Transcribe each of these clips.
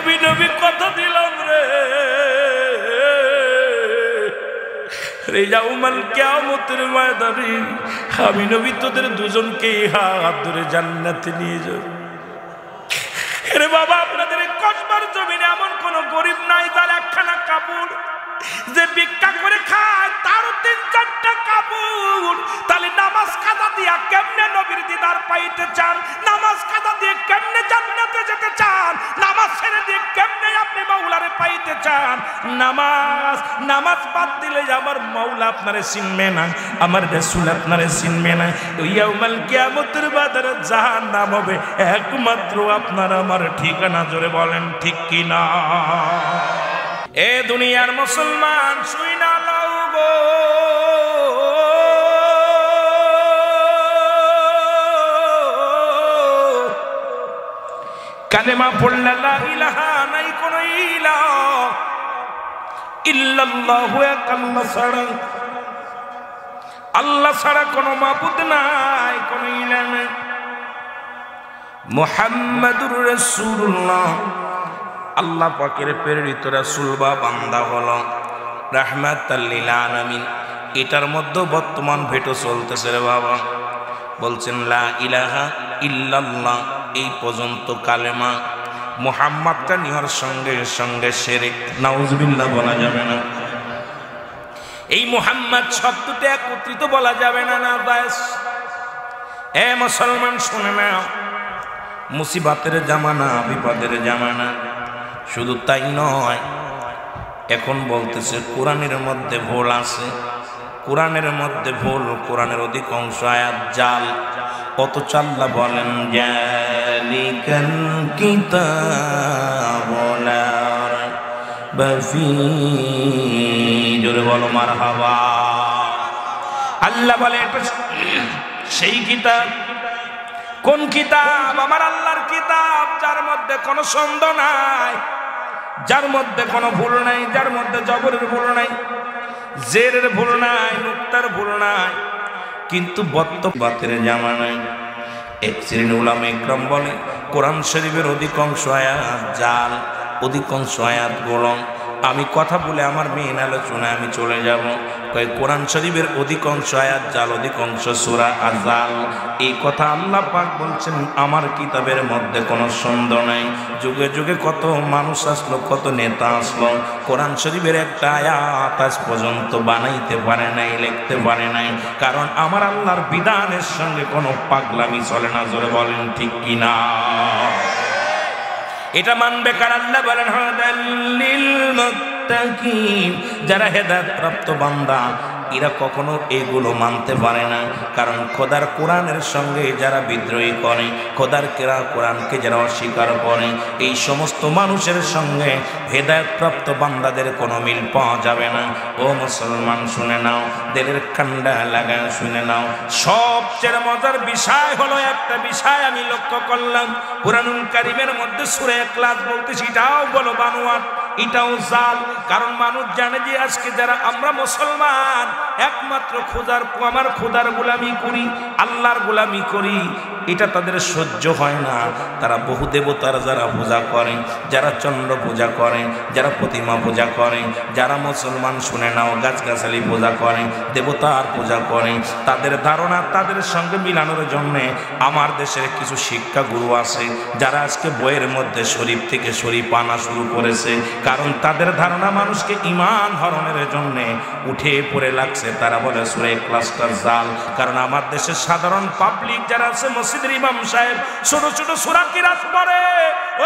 আমি নবী কথা দিলাম রে ইয়াউমাল কিয়ামতের ময়দানে আমি নবী তোদের দুজনকে হাত ধরে জান্নাতে নিয়ে যাব। আরে বাবা, আপনাদের কসবার জমিনে এমন কোন গরিব নাই যার একখানা কাপড় যে ভিক্ষা করে খায় তারও ৩-৪টা কাপড়। তাহলে নামাজ কাজা দিয়া কেমনে নবীর দিদার পাইতে চান? নামাজ কাজা দিয়ে কেমনে জান্নাতে যেতে চান? নামাজ ছেড়ে দিয়ে কেমনে আপনি মাওলারে পাইতে চান? নামাজ বাদ দিলে আমার মাওলা আপনারে চিনবে না, আমার রাসূল আপনারে চিনবে না। ইয়াউমাল কিয়ামতের বাজারে জাহান্নাম হবে একমাত্র আপনার আমার ঠিকানা। জোরে বলেন ঠিক কি না? এ দুনিয়ার মুসলমান শুই না লও গো, কালেমা পড়লে লা ইলাহা নাই কোন ইলাহ ইল্লাল্লাহু এক আল্লাহ ছাড়া, আল্লাহ ছাড়া কোন মাবুদ নাই, কোন ইলাহ নাই। মুহাম্মাদুর রাসূলুল্লাহ আল্লাহ পাকের প্রেরিত রাসূল বা বান্দা হলো রাহমাতাল লিল আলামিন। এটার মধ্যে বর্তমান ভেটো চলতেছে রে বাবা। বলছেন লা ইলাহা ইল্লাল্লাহ, এই পর্যন্ত কালেমা। মুহাম্মাদটা নিহর সঙ্গে সঙ্গে শিরক, নাউজুবিল্লাহ বলা যাবে না। এই মুহাম্মদ শব্দটা একত্রিত বলা যাবে না, না বাস। এ মুসলমান শুনে নাও, মুসিবতের জামানা, বিপদের জামানা। শুধু তাই নয়, এখন বলতেছে কোরআনের মধ্যে ভুল আছে, কোরআনের মধ্যে ভুল, কোরআনের অধিকাংশ আয়াত জাল। অথচ আল্লাহ বলেন যালিকাল কিতাবু লা রাইবা ফীহি। জোরে বলো মারহাবা। আল্লাহ বলে এটা সেই কিতাব। কোন কিতাব? আমার আল্লাহর কিতাব, যার মধ্যে কোনো সন্দেহ নাই, যার মধ্যে কোনো ভুল নাই, যার মধ্যে জবরের ভুল নাই, জেরের ভুল নাই, নুক্তার ভুল নাই। কিন্তু বর্তমানের জামানায় এক শ্রেণীর উলামা ইকরাম বলে কোরআন শরীফের অধিকাংশ আয়াত জাল, অধিকাংশ আয়াত গোলম। আমি কথা বলে আমার মেন আলোচনায় আমি চলে যাব। কোরআন শরীফের অধিকাংশ আয়াত জাল, অধিকাংশ সূরা আজাল। এই কথা আল্লাহ পাক বলছেন আমার কিতাবের মধ্যে কোনো সন্দেহ নাই। যুগে যুগে কত মানুষ আসলো, কত নেতা আসলো, কোরআন শরীফের একটা আয়াত আজ পর্যন্ত বানাইতে পারে নাই, লিখতে পারে নাই। কারণ আমার আল্লাহর বিধানের সঙ্গে কোনো পাগলামি চলে না। জোরে বলেন ঠিক কিনা? এটা মানবে কার? আল্লাহ বলেন হাদাল্লিল মুত্তাকিন, যারা হেদায়েত প্রাপ্ত বান্দা এরা কখনো এগুলো মানতে পারে না। কারণ খোদার কোরআনের সঙ্গে যারা বিদ্রোহী করে, খোদার কোরআনকে যারা অস্বীকার করে, এই সমস্ত মানুষের সঙ্গে হেদায়েত প্রাপ্ত বান্দাদের কোনো মিল পাওয়া যাবে না। ও মুসলমান শুনে নাও, দিলের কান্ডা লাগায় শুনে নাও। সবচেয়ে মজার বিষয় হলো একটা বিষয় আমি লক্ষ্য করলাম, কুরআনুল কারীমের মধ্যে সূরা ইখলাস বলতেছি, এটাও বলো বানোয়াট, এটাও জাল। কারণ মানুষ জানে যে আজকে যারা আমরা মুসলমান একমাত্র আমার খোদার গোলামি করি, আল্লাহর গোলামি করি, এটা তাদের সহ্য হয় না। তারা বহু দেবতার যারা পূজা করে, যারা চন্দ্র পূজা করে, যারা প্রতিমা পূজা করে, যারা মুসলমান শুনে নাও গাছগাছালি পূজা করে, দেবতার পূজা করে, তাদের ধারণা তাদের সঙ্গে মিলানোর জন্য আমার দেশের কিছু শিক্ষা গুরু আছে যারা আজকে বইয়ের মধ্যে শরীফ থেকে শরীফ আনা শুরু করেছে। কারণ তাদের ধারণা মানুষকে ঈমান হরণের জন্য উঠে পড়ে লাগছে। তারা বলে সূরা ইখলাসটা জাল। কারণ আমার দেশের সাধারণ পাবলিক যারা আছে, মসজিদের ইমাম সাহেব ছোট ছোট সূরা কিরাত পড়ে।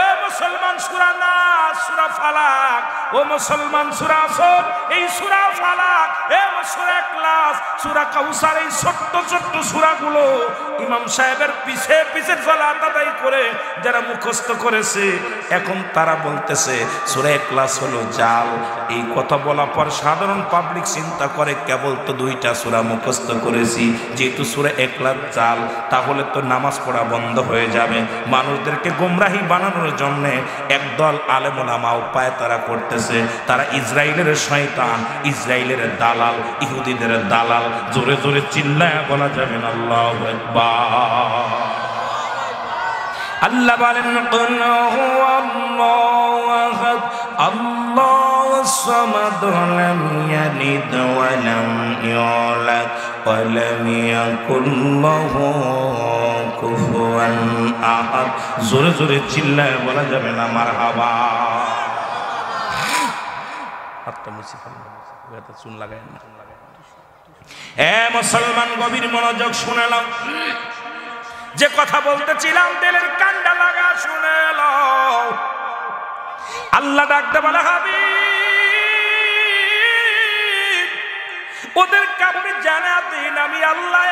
ও মুসলমান সূরা নাস, সূরা ফালাক, ও মুসলমান সূরা আসর, এই সূরা ফালাক, এ সূরা ইখলাস, সূরা কাউসার, এই ছোট্ট ছোট্ট সূরাগুলো ইমাম সাহেবের পিছে পিছে সালাত আদায় করে যারা মুখস্থ করেছে, এখন তারা বলতেছে সূরা ইখলাস হলো জাল। এই কথা বলার পর সাধারণ পাবলিক চিন্তা করে কেবল তো দুইটা সূরা মুখস্থ করেছি, যেহেতু সূরা ইখলাস জাল তাহলে তো নামাজ পড়া বন্ধ হয়ে যাবে। মানুষদেরকে গোমরাহি বানানোর জন্য একদল আলেম ওলামা উপায় তারা করতেছে। তারা ইসরায়েলের শয়তান, ইসরায়েলের দালাল, ইহুদিদের দালাল। জোরে জোরে চিল্লায়া বলা যাবে না আল্লাহু আকবার। আল্লাহ বলেন কুল হুয়াল্লাহু الصمد لم يلد ولم يولد ولم يكن له كفوا أحد জোরে জোরে চিল্লায় বলা যাবে না মারহাবা হাতটা মুছে ফেলুন এটা চুন লাগায় না মুসলমান গভীর মনোযোগ শুনে নাও যে কথা বলতেছিলাম দিলের কান্ডা লাগা শুনে নাও আল্লাহ ডাকতে বলে হাবিব ওদের কাপড়ে জানা দিন আমি আল্লাহ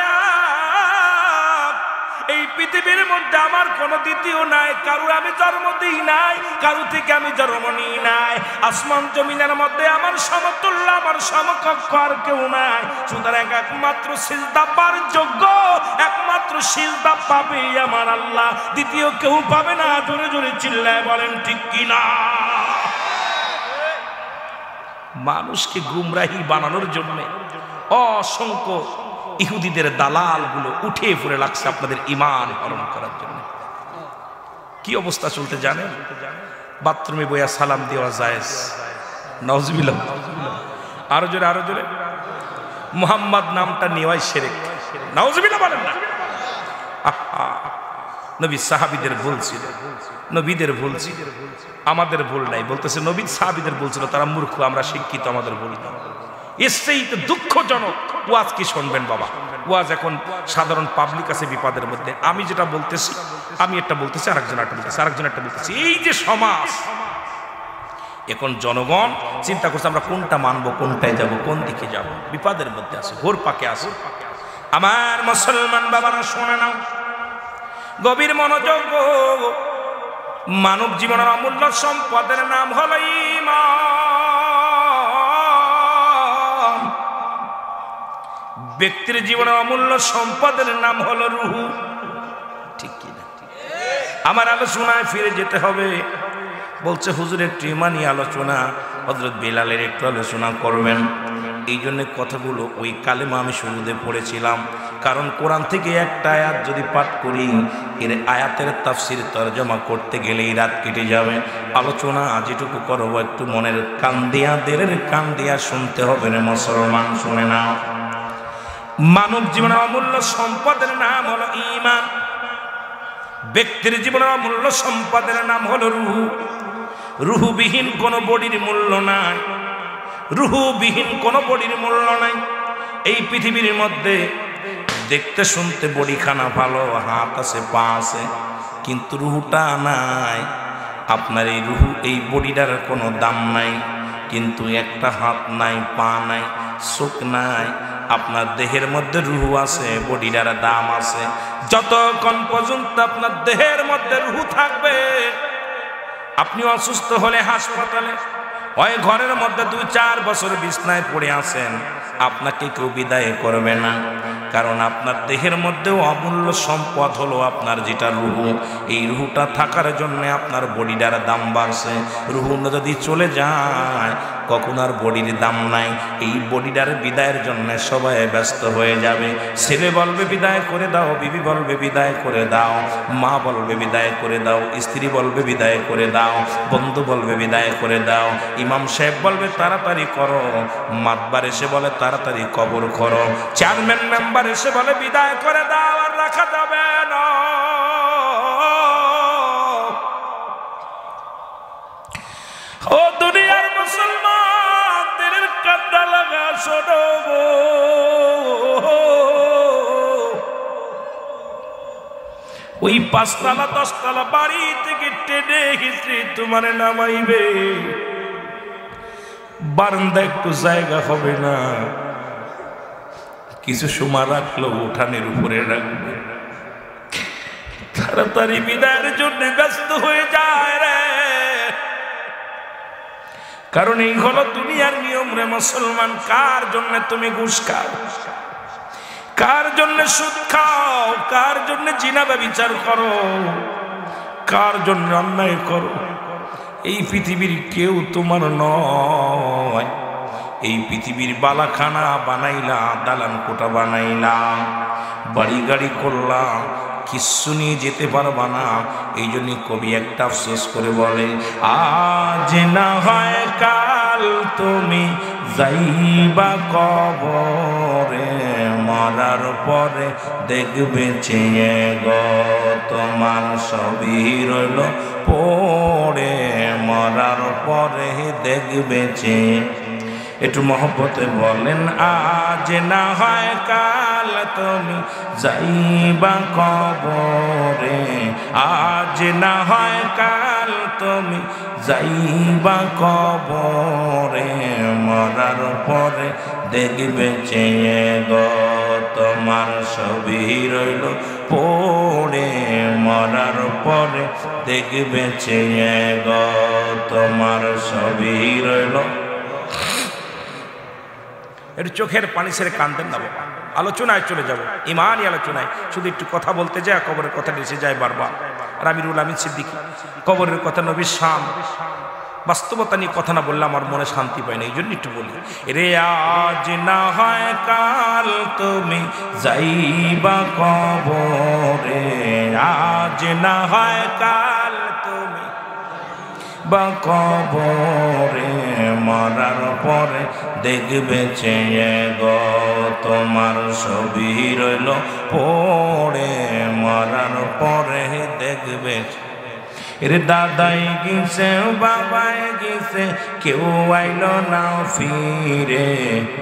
এই পৃথিবীর মধ্যে আমার কোনো দ্বিতীয় নাই কারো আমি জন্ম দিই নাই কারো থেকে আমি জন্ম নিই নাই আসমান জমিনের মধ্যে আমার সমতুল্য আমার সমকক্ষ আর কেউ নাই সুতরাং একমাত্র সিজদা পাওয়ার যোগ্য একমাত্র সিজদা পাবে আমার আল্লাহ দ্বিতীয় কেউ পাবে না জোরে জোরে চিল্লায় বলেন ঠিক কিনা মানুষকে গুমরাহি বানানোর জন্য অসংখ্য ইহুদিদের দালালগুলো উঠে পড়ে লাগছে আপনাদের ঈমান হরণ করার জন্য কি অবস্থা চলতে জানেন বাথরুমে বইয়া সালাম দেওয়া জায়েজ নাউজুবিল্লাহ আরো জোরে মুহাম্মদ নামটা নেওয়াই শিরক নাউজুবিল্লাহ বলেন না নবী সাহাবীদের ভুল ছিল নবীদের ভুল ছিল আমাদের ভুল নাই বলতেছে নবী সাহাবীদের ভুল ছিল তারা মূর্খ আমরা শিক্ষিত আমাদের ভুল না এসেই তো দুঃখজনক ওয়াজ কি শুনবেন বাবা ওয়াজ এখন সাধারণ পাবলিক আছে বিপদের মধ্যে আমি যেটা বলতেছি আমি একটা বলতেছি আরেকজন একটা বলতেছি এই যে সমাজ এখন জনগণ চিন্তা করছে আমরা কোনটা মানবো কোনটায় যাব কোন দিকে যাব বিপদের মধ্যে আছে ঘোর পাকে আছে আমার মুসলমান বাবারা শুনে নাও গভীর মনোযোগ মানব জীবনের অমূল্য সম্পদের নাম হলো ঈমান ব্যক্তির জীবনের অমূল্য সম্পদের নাম হলো রূহ ঠিক কি না আমার আলোচনায় ফিরে যেতে হবে বলছে হুজুর একটু ইমানি আলোচনা হযরত বিলালের একটু আলোচনা করবেন এই জন্য কথাগুলো ওই কালেমা আমি শুরুতে পড়েছিলাম কারণ কোরআন থেকে একটা আয়াত যদি পাঠ করি এর আয়াতের তাফসীর তরজমা করতে গেলেই রাত কেটে যাবে আলোচনা যেটুকু করব একটু মনের কান দিয়া শুনতে হবে রে মুসলমান শুনে নাও মানব জীবনের অমূল্য সম্পদের নাম হলো ঈমান ব্যক্তির জীবনের অমূল্য সম্পদের নাম হলো রূহ রূহবিহীন কোনো বডির মূল্য নাই রূহবিহীন কোনো বডির মূল্য নাই এই পৃথিবীর মধ্যে দেখতে শুনতে বডিখানা ভালো হাত আছে পা আছে কিন্তু রূহটা নাই আপনার এই রূহ এই বডিটার কোনো দাম নাই কিন্তু একটা হাত নাই পা নাই চোখ নাই আপনার দেহের মধ্যে রূহ আছে বডিটার দাম আছে যতক্ষণ পর্যন্ত আপনার দেহের মধ্যে রূহ থাকবে আপনি অসুস্থ হলে হাসপাতালে ওই ঘরের মধ্যে 2-4 বছর বিছনায় পড়ে আছেন আপনাকে কেউ বিদায় করবে না কারণ আপনার দেহের মধ্যেও অমূল্য সম্পদ হলো আপনার যেটা রূহ এই রূহটা থাকার জন্য আপনার বডিটার দাম বাড়ছে রূহ যদি চলে যায় কখন আর বডির দাম নাই এই বডিটার বিদায়ের জন্য সবাই ব্যস্ত হয়ে যাবে ছেলে বলবে বিদায় করে দাও বিবি বলবে বিদায় করে দাও মা বলবে বিদায় করে দাও স্ত্রী বলবে বিদায় করে দাও বন্ধু বলবে বিদায় করে দাও ইমাম সাহেব বলবে তাড়াতাড়ি করো মাতবার এসে বলে তাড়াতাড়ি কবর করো চেয়ারম্যান মেম্বার এসে বলে বিদায় করে দাও আর রাখা যাবে না ও দুনিয়ার মুসলমান দিলের কান্ডা লাগা শোনো ওই 5 তলা 10 তলা বাড়ি থেকে টেনে হিচড়ে তোমার নামাইবে বারান্দা একটু জায়গা হবে না কিছু সময় রাখলো উঠানের উপরে রাখবে তাড়াতাড়ি বিদায়ের জন্য ব্যস্ত হয়ে যায় রে কারণ এই হলো দুনিয়ার নিয়ম রে মুসলমান কার জন্য তুমি ঘুষ খাও কার জন্য সুদ খাও কার জন্য জিনা ব্যভিচার করো কার জন্য অন্যায় করো এই পৃথিবীর কেউ তোমার নয় এই পৃথিবীর বালাখানা বানাইলা দালান কোটা বানাইলাম বাড়ি গাড়ি করলাম কিচ্ছু নিয়ে যেতে পারবা না এই জন্য কবি একটা আফসোস করে বলে আজ না হয় কাল কাল তুমি যাইবা কবরে, মরার পরে দেখবে চেয়ে গো তোমার সবই রইল পড়ে, মরার পরে দেখবে চেয়ে। একটু মহব্বতে বলেন আজ না হয় কাল তুমি যাইবা কবরে, আজ না হয় কাল তুমি যাইবা কবরে, মরার পরে দেখবে চেয়ে গো তোমার সবই রইল পড়ে, মরার পরে দেখবে চেয়ে গো তোমার সবই রইল। একটু চোখের পানি ছেড়ে কাঁদেন না বাবা, আলোচনায় চলে যাব, ইমানই আলোচনায়। শুধু একটু কথা বলতে যায় কবরের কথা এসে যায় বারবার। আর আমিরুল আমিন সিদ্দিকী কবরের কথা, নবীর শান, বাস্তবতা নিয়ে কথা না বললে আমার মনে শান্তি পায় না, এই জন্য একটু বলি। রে আজ না হয় কাল তুমি যাইবা কবরে, আজ না হয় কাল তুমি বা কবরে, মরার পরে দেখবে চেয়ে গো তোমার সবই রইল পড়ে, মরার পরে দেখবে। রে দাদাই গেছে বাবাই গেছে কেউ আইল না ফিরে,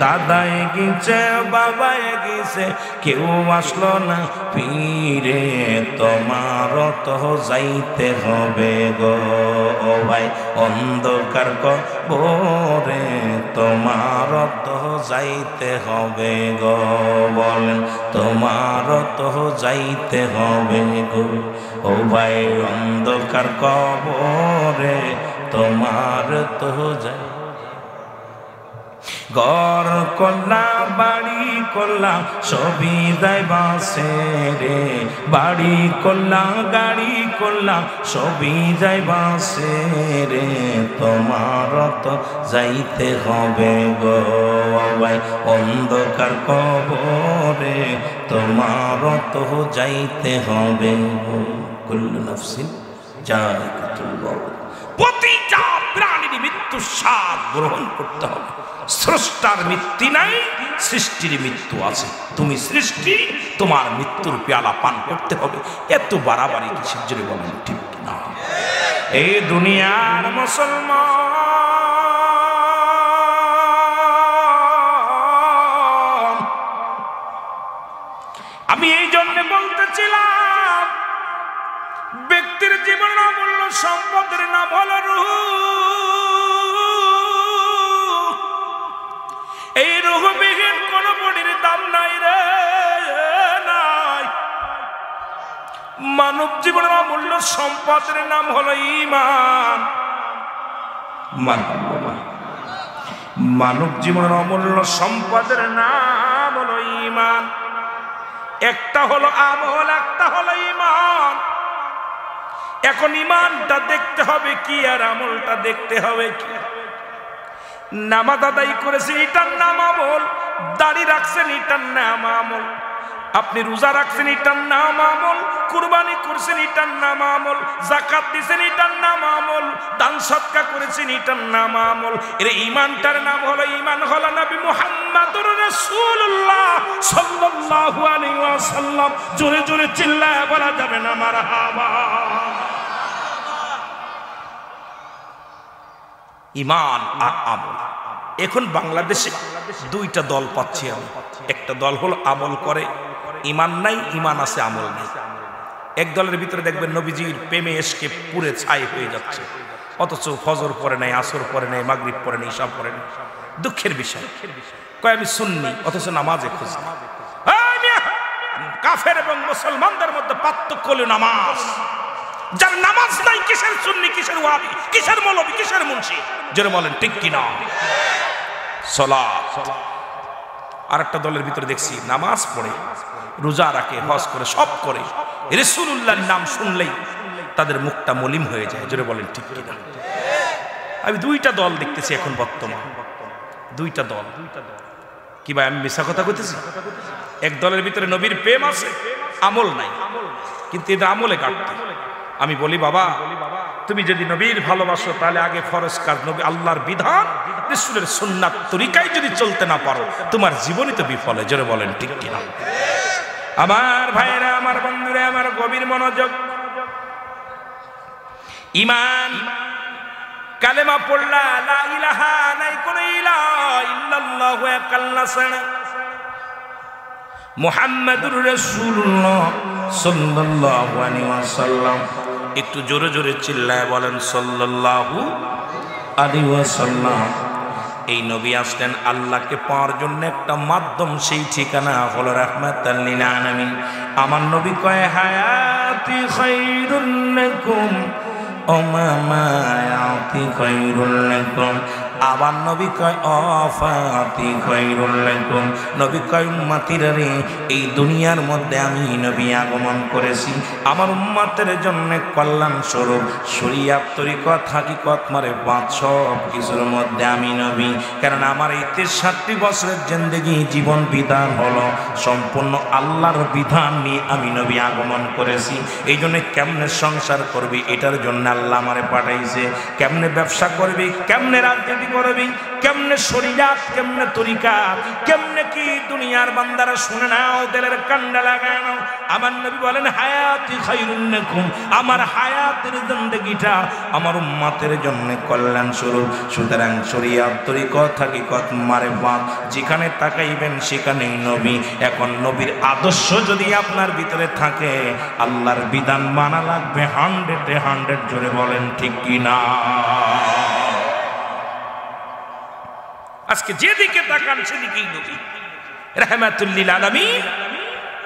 দাদাই গেছে বাবাই গেছে কেউ আসলো না ফিরে, তোমার তো যাইতে হবে গো ভাই অন্ধকার কবরে, তোমার তো যাইতে হবে গো, বলেন তোমার তো যাইতে হবে গো ও ভাই অন্ধকার কবরে, তোমার তো যাই। ঘর করলাম বাড়ি করলাম সবই যাইবাসে রে, বাড়ি করলাম গাড়ি করলাম সবই যাইবাসে রে, তোমার তো যাইতে হবে গো ভাই অন্ধকার কবরে, তোমার তো যাইতে হবে গো। কুল্লু নাফসিন যায়কাতুল মউত, প্রতিটা প্রাণীর মৃত্যুর স্বাদ গ্রহণ করতে হবে। স্রষ্টার মৃত্যু নাই, সৃষ্টির মৃত্যু আছে। তুমি সৃষ্টি, তোমার মৃত্যুর পেয়ালা পান করতে হবে। এত বাড়াবাড়ি কিসের জন্য বলেন ঠিক না? এই দুনিয়ার মুসলমান, আমি এই জন্য বলতেছিলাম ব্যক্তির জীবনের অমূল্য সম্পদের নাম হলো রূহ। এই রূহবিহীন কোন বডির দাম নাই রে, নাই। মানব জীবনের অমূল্য সম্পদের নাম হলো ঈমান। মানব জীবনের অমূল্য সম্পদের নাম হলো ঈমান। একটা হলো আমল, একটা হলো ঈমান। এখন ঈমানটা দেখতে হবে কি আর আমলটা দেখতে হবে কি। নামাজ আদায় করেছেন এটার নাম আমল, দাড়ি রাখছেন এটার নাম আমল, আপনি রোজা রাখছেন এটার নাম আমল, কুরবানি করছেন এটার নাম আমল, যাকাত দিয়েছেন এটার নাম আমল, দান সদকা করেছেন এটার নাম আমল। এর ঈমানটার নাম হলো ঈমান হলো নবী মুহাম্মদুর রাসূলুল্লাহ সাল্লাল্লাহু আলাইহি ওয়াসাল্লাম। জোরে জোরে চিল্লায় বলা যাবে না মারহাবা। ঈমান আর আমল। এখন বাংলাদেশে দুইটা দল পাচ্ছি আমি। একটা দল হলো আমল করে, ঈমান নাই, ঈমান আছে আমল নাই। এক দলের ভিতরে দেখবেন নবীজির প্রেমে এসকে পুরে ছাই হয়ে যাচ্ছে, অথচ ফজর পড়ে নাই, আসর পড়ে নাই, মাগরিব পড়ে নাই, ঈশা পড়ে নাই। দুঃখের বিষয়। কয় আমি সুন্নি, অথচ নামাজে খোঁজ না। কাফের এবং মুসলমানদের মধ্যে পার্থক্য হলো নামাজ। যার নামাজ নাই কিসের সুন্নি, কিসের ওয়াহাবি, কিসের মৌলবি, কিসের মুন্সি? যারা বলেন ঠিক কিনা? সালাত। আরেকটা দলের ভিতরে দেখছি নামাজ পড়ে, রোজা রাখে, হজ করে, সব করে, রাসূলুল্লাহর নাম শুনলেই তাদের মুখটা মলিন হয়ে যায়। যারা বলেন ঠিক কিনা? আমি দুইটা দল দেখতেছি এখন বর্তমান, দুইটা দল। কি ভাই আমি মিথ্যা কথা কইতেছি? এক দলের ভিতরে নবীর প্রেম আছে, আমল নাই, কিন্তু এদের আমলে কাটতে। আমি বলি বাবা, তুমি যদি নবীর ভালোবাসো তাহলে আগে ফরজ কাজ নবী আল্লাহর বিধান রাসূলের সুন্নাত তরিকায় যদি চলতে না পারো তোমার জীবনই তো বিফল। জোরে বলেন ঠিক কিনা? আমার ভাইরা, আমার বন্ধুরা, আমার গভীর মনোযোগ। ঈমান কালেমা পড়লা, লা ইলাহা, নাই কোন ইলাহা ইল্লাল্লাহু এক আল্লাহ ছাড়া, মুহাম্মাদুর রাসূলুল্লাহ সাল্লাল্লাহু আলাইহি ওয়াসাল্লাম। একটু জোরে জোরে চিল্লায় বলেন সাল্লাল্লাহু আলাইহি ওয়াসাল্লাম। এই নবী আসলেন আল্লাহকে পাওয়ার জন্য একটা মাধ্যম, সেই ঠিকানা হলো রাহমাতাল লিল আলামিন। আমার নবী কয় হায়াতি খায়রুল লাকুম ও মামায়াতি খায়রুল লাকুম। আবার নবী কয় অফাতি খায়রুল লাকুম। নবী কয় উম্মতিরা রে, এই দুনিয়ার মধ্যে আমি নবী আগমন করেছি আমার উম্মতের জন্য কল্যাণ স্বরূপ। শরীয়ত তরিকত হাকিকত মারে পাঁচ সব কিছুর মধ্যে আমি নবী। কারণ আমার এই ৬৩ বছরের জিন্দেগি জীবন বিধান হলো সম্পূর্ণ আল্লাহর বিধান নিয়ে আমি নবী আগমন করেছি। এই জন্য কেমনে সংসার করবি এটার জন্য আল্লাহ আমারে পাঠাইছে। কেমনে ব্যবসা করবি, কেমনে রাজনীতি করবি, কেমনে শরীয়ত, কেমনে তরিকা, কেমনে কি দুনিয়ার বান্দারা শুনে নাও, দিলের কান্ডা লাগায় নাও। আমার নবী বলেন হায়াতি খায়রুল লাকুম, আমার হায়াতের জিন্দেগিটা আমার উম্মতের জন্য কল্যাণ স্বরূপ। সুতরাং শরীয়ত তরিকত হাকিকত মারিফাত যেখানে তাকাইবেন সেখানেই নবী। এখন নবীর আদর্শ যদি আপনার ভিতরে থাকে আল্লাহর বিধান মানা লাগবে 100-এ 100। জোরে বলেন ঠিক কিনা? আজকে যেদিকে তাকান সেদিকেই নবী রাহমাতুল লিল আলামিন।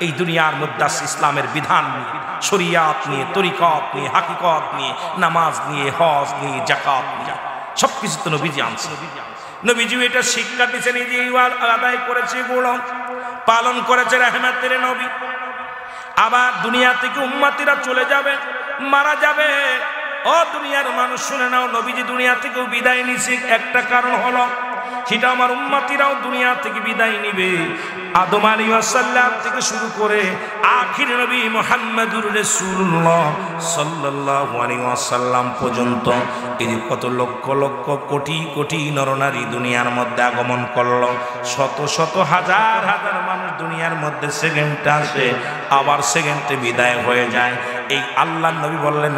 এই দুনিয়ার মধ্যে ইসলামের বিধান নিয়ে, শরীয়ত নিয়ে, তরিকত নিয়ে, হাকিকত নিয়ে, নামাজ নিয়ে, হজ নিয়ে, যাকাত নিয়ে সবকিছু তো নবীজি আনছে। নবীজি এটা শিক্ষা দিয়েছেন, নিজে আদায় করেছে, গুলো পালন করেছে রাহমাতের নবী। আবার দুনিয়া থেকে উম্মতিরা চলে যাবে, মারা যাবে। ও দুনিয়ার মানুষ শুনে নাও, নবীজি দুনিয়া থেকেও বিদায় নিছে একটা কারণ হলো সেটা আমার উম্মতিরাও দুনিয়া থেকে বিদায় নিবে। আদম আলাইহিস সালাম থেকে শুরু করে আখির নবী মুহাম্মদুর রাসূলুল্লাহ সাল্লাল্লাহু আলাইহি ওয়াসাল্লাম পর্যন্ত এই কত লক্ষ লক্ষ কোটি কোটি নরনারী দুনিয়ার মধ্যে আগমন করলো। শত শত হাজার হাজার মানুষ দুনিয়ার মধ্যে সেকেন্ডে আসে, আবার সেকেন্ডে বিদায় হয়ে যায়। এই আল্লাহর নবী বললেন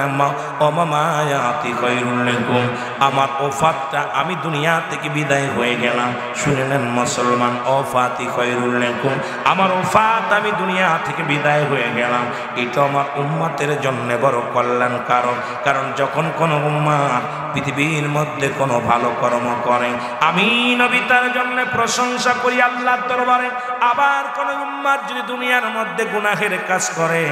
মামায়াতি খায়রুল লাকুম, আমার ওফাতটা আমি দুনিয়া থেকে বিদায় হয়ে গেলাম। শুনে নেন মুসলমান, ওফাতি খায়রুল লাকুম, আমার ওফাত আমি দুনিয়া থেকে বিদায় হয়ে গেলাম। এটা আমার উম্মতের জন্য বড় কল্যাণ কারণ। কারণ যখন কোনো উম্মত পৃথিবীর মধ্যে কোনো ভালো কর্ম করে আমি নবী তার জন্য প্রশংসা করি আল্লাহর দরবারে। আবার কোনো উম্মত যদি দুনিয়ার মধ্যে গুনাহের কাজ করে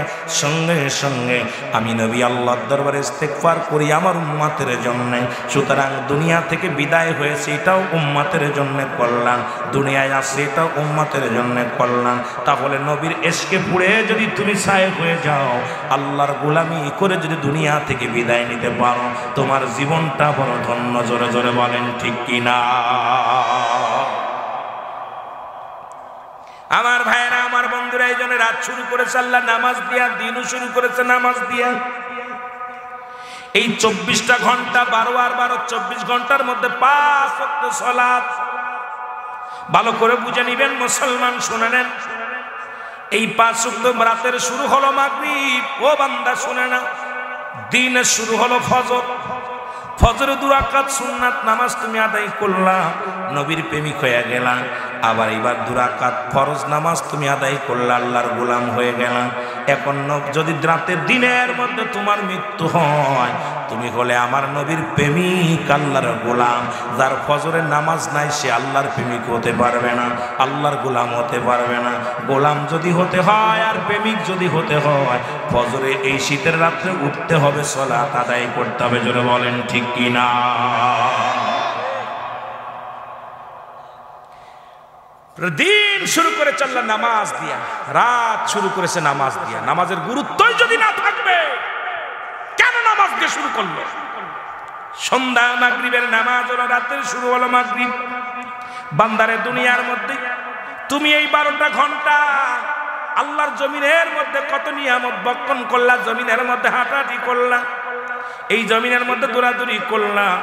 সঙ্গে সঙ্গে আমি নবী আল্লাহর দরবারে ইস্তেগফার করি আমার উম্মতের জন্য। সুতরাং দুনিয়া থেকে বিদায় হয়েছে এটাও উম্মতের জন্য কল্যাণ, দুনিয়ায় আসছে এটাও উম্মতের জন্য কল্যাণ। তাহলে নবীর ইশকে পুড়ে যদি তুমি ছাই হয়ে যাও, আল্লাহর গোলামি করে যদি দুনিয়া থেকে বিদায় নিতে পারো, তোমার জীবনটা বড় ধন্য। জোরে জোরে বলেন ঠিক কিনা? আমার ভাইরা, আমার বন্ধুরা, এই জন্য রাত শুরু করেছে আল্লাহ নামাজ দিয়া, দিনও শুরু করেছে নামাজ দিয়া। এই 24টা ঘন্টা 12 আর 12 24 ঘন্টার মধ্যে 5 ওয়াক্ত সালাত। ভালো করে বুঝে নিবেন মুসলমান, শুনে নেন। এই 5 ওয়াক্ত রাতের শুরু হলো মাগরিব, ও বান্দা শুনে না। দিনের শুরু হলো ফজর। ফজরে 2 রাকাত সুন্নাত নামাজ তুমি আদায় করলা, নবীর প্রেমিক হয়ে গেলা। আবার এবার 2 রাকাত ফরজ নামাজ তুমি আদায় করলা, আল্লাহর গোলাম হয়ে গেলা। এখন যদি রাতের দিনের মধ্যে তোমার মৃত্যু হয়, তুমি হলে আমার নবীর প্রেমিক, আল্লাহর গোলাম। যার ফজরের নামাজ নাই সে আল্লাহর প্রেমিক হতে পারবে না, আল্লাহর গোলাম হতে পারবে না। গোলাম যদি হতে হয় আর প্রেমিক যদি হতে হয়, ফজরে এই শীতের রাত্রে উঠতে হবে, সালাত আদায় করতে হবে। জোরে বলেন ঠিক কিনা? দিন শুরু করে চলল নামাজ দিয়া, রাত শুরু করেছে নামাজ দিয়া। নামাজের গুরুত্বই যদি না থাকবে কেন নামাজ দিয়ে শুরু করলো? সন্ধ্যা মাগরিবের নামাজ হলো, রাতের শুরু হলো মাগরিব। বান্দারে দুনিয়ার মধ্যে তুমি এই 12টা ঘন্টা আল্লাহর জমিনের মধ্যে কত নিয়ামত বক্ষণ করলা, জমিনের মধ্যে হাঁটাহাঁটি করলা। এই জমিনের মধ্যে দৌড়াদৌড়ি করলাম,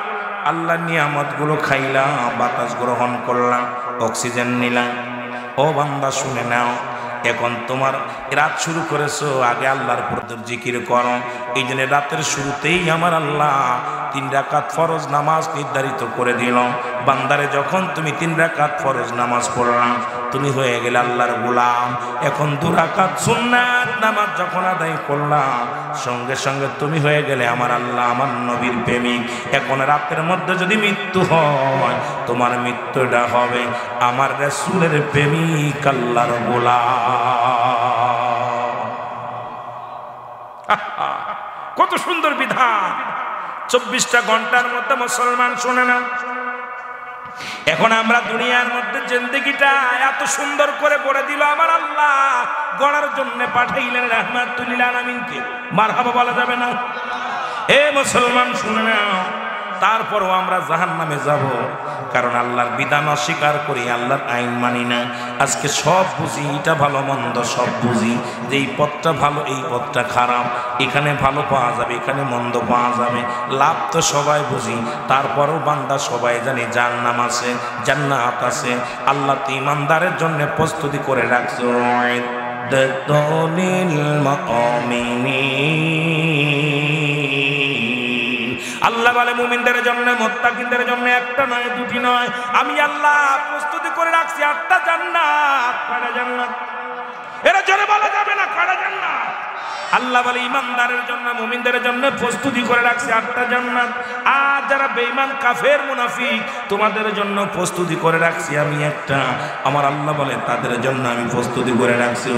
আল্লাহর নিয়ামতগুলো খাইলাম, বাতাস গ্রহণ করলাম, অক্সিজেন নিলাম। ও বান্দা শুনে নাও, এখন তোমার রাত শুরু করেছো, আগে আল্লাহর প্রতি জিকির করো। এই জন্য রাতের শুরুতেই আমার আল্লাহ 3 রাকাত ফরজ নামাজ নির্ধারিত করে দিল। বান্দারে যখন তুমি 3 রাকাত ফরজ নামাজ পড়লাম, তুমি হয়ে গেলে আল্লাহর গোলাম। এখন 2 রাকাত সুন্নাত নামাজ যখন আদায় করলাম, সঙ্গে সঙ্গে তুমি হয়ে গেলে আমার আল্লাহ, আমার নবীর প্রেমিক। এখন রাতের মধ্যে যদি মৃত্যু হয়, তোমার মৃত্যুটা হবে আমার রাসূলের প্রেমিক, আল্লাহর গোলাম। কত সুন্দর বিধান! 24টা ঘন্টার মধ্যে মুসলমান শুনে না, এখন আমরা দুনিয়ার মধ্যে জিন্দেগিটা এত সুন্দর করে গড়ে দিল আমার আল্লাহ। গড়ার জন্য পাঠাইলেন রাহমাতুল লিল আলামিনকে। মারহাবা বলা যাবে না? এ মুসলমান শুনে নাও, তারপরও আমরা জাহান্নামে যাব, কারণ আল্লাহর বিধান অস্বীকার করি, আল্লাহর আইন মানি না। আজকে সব বুঝি, এটা ভালো মন্দ সব বুঝি, যে এই পথটা ভালো, এই পথটা খারাপ, এখানে ভালো পাওয়া যাবে, এখানে মন্দ পাওয়া যাবে, লাভ তো সবাই বুঝি। তারপরও বান্দা সবাই জানি জাহান্নাম আছে, জান্নাত আছে। আল্লাহ তো ইমানদারের জন্য প্রস্তুতি করে রাখছে। আল্লাহ বলে মুমিনদের জন্য, মুত্তাকিনদের জন্য একটা নয়, দুটি নয়, আমি আল্লাহ প্রস্তুতি করে রাখছি 8টা জান্নাত। কয়টা জান্নাত? এরা জোরে বলা যাবে না, কয়টা জান্নাত? আল্লাহ বলে ইমানদারের জন্য, মুমিনদের জন্য প্রস্তুতি করে রাখছি 8টা জান্নাত। আর যারা বেঈমান, কাফের, মুনাফিক, তোমাদের জন্য প্রস্তুতি করে রাখছি আমি একটা। আমার আল্লাহ বলে তাদের জন্য আমি প্রস্তুতি করে রাখছি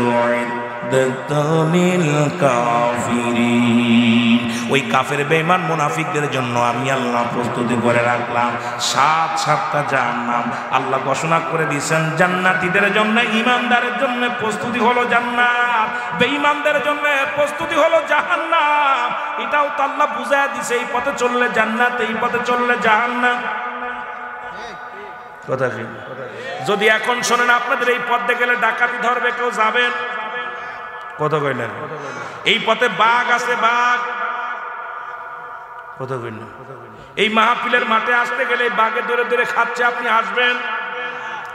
ওই কাফের বেঈমান মুনাফিকদের জন্য আমি আল্লাহ প্রস্তুতি করে রাখলাম 7টা জাহান্নাম। আল্লাহ ঘোষণা করে দিয়েছেন জান্নাতীদের জন্য, ঈমানদারের জন্য প্রস্তুতি হলো জান্নাত, বেঈমানদের জন্য প্রস্তুতি হলো জাহান্নাম। এটাও তো আল্লাহ বুঝায় দিছে, এই পথে চললে জান্নাত, এই পথে চললে জাহান্নাম। কথা কি? যদি এখন শোনেন, আপনাদের এই পথে গেলে ডাকাতি ধরবে, কেউ যাবেন? কথা কই না? এই পথে বাঘ আছে, বাঘ। কথা কই না? এই মাহফিলের মাঠে আসতে গেলে বাঘে ধরে ধরে খাচ্ছে, আপনি আসবেন?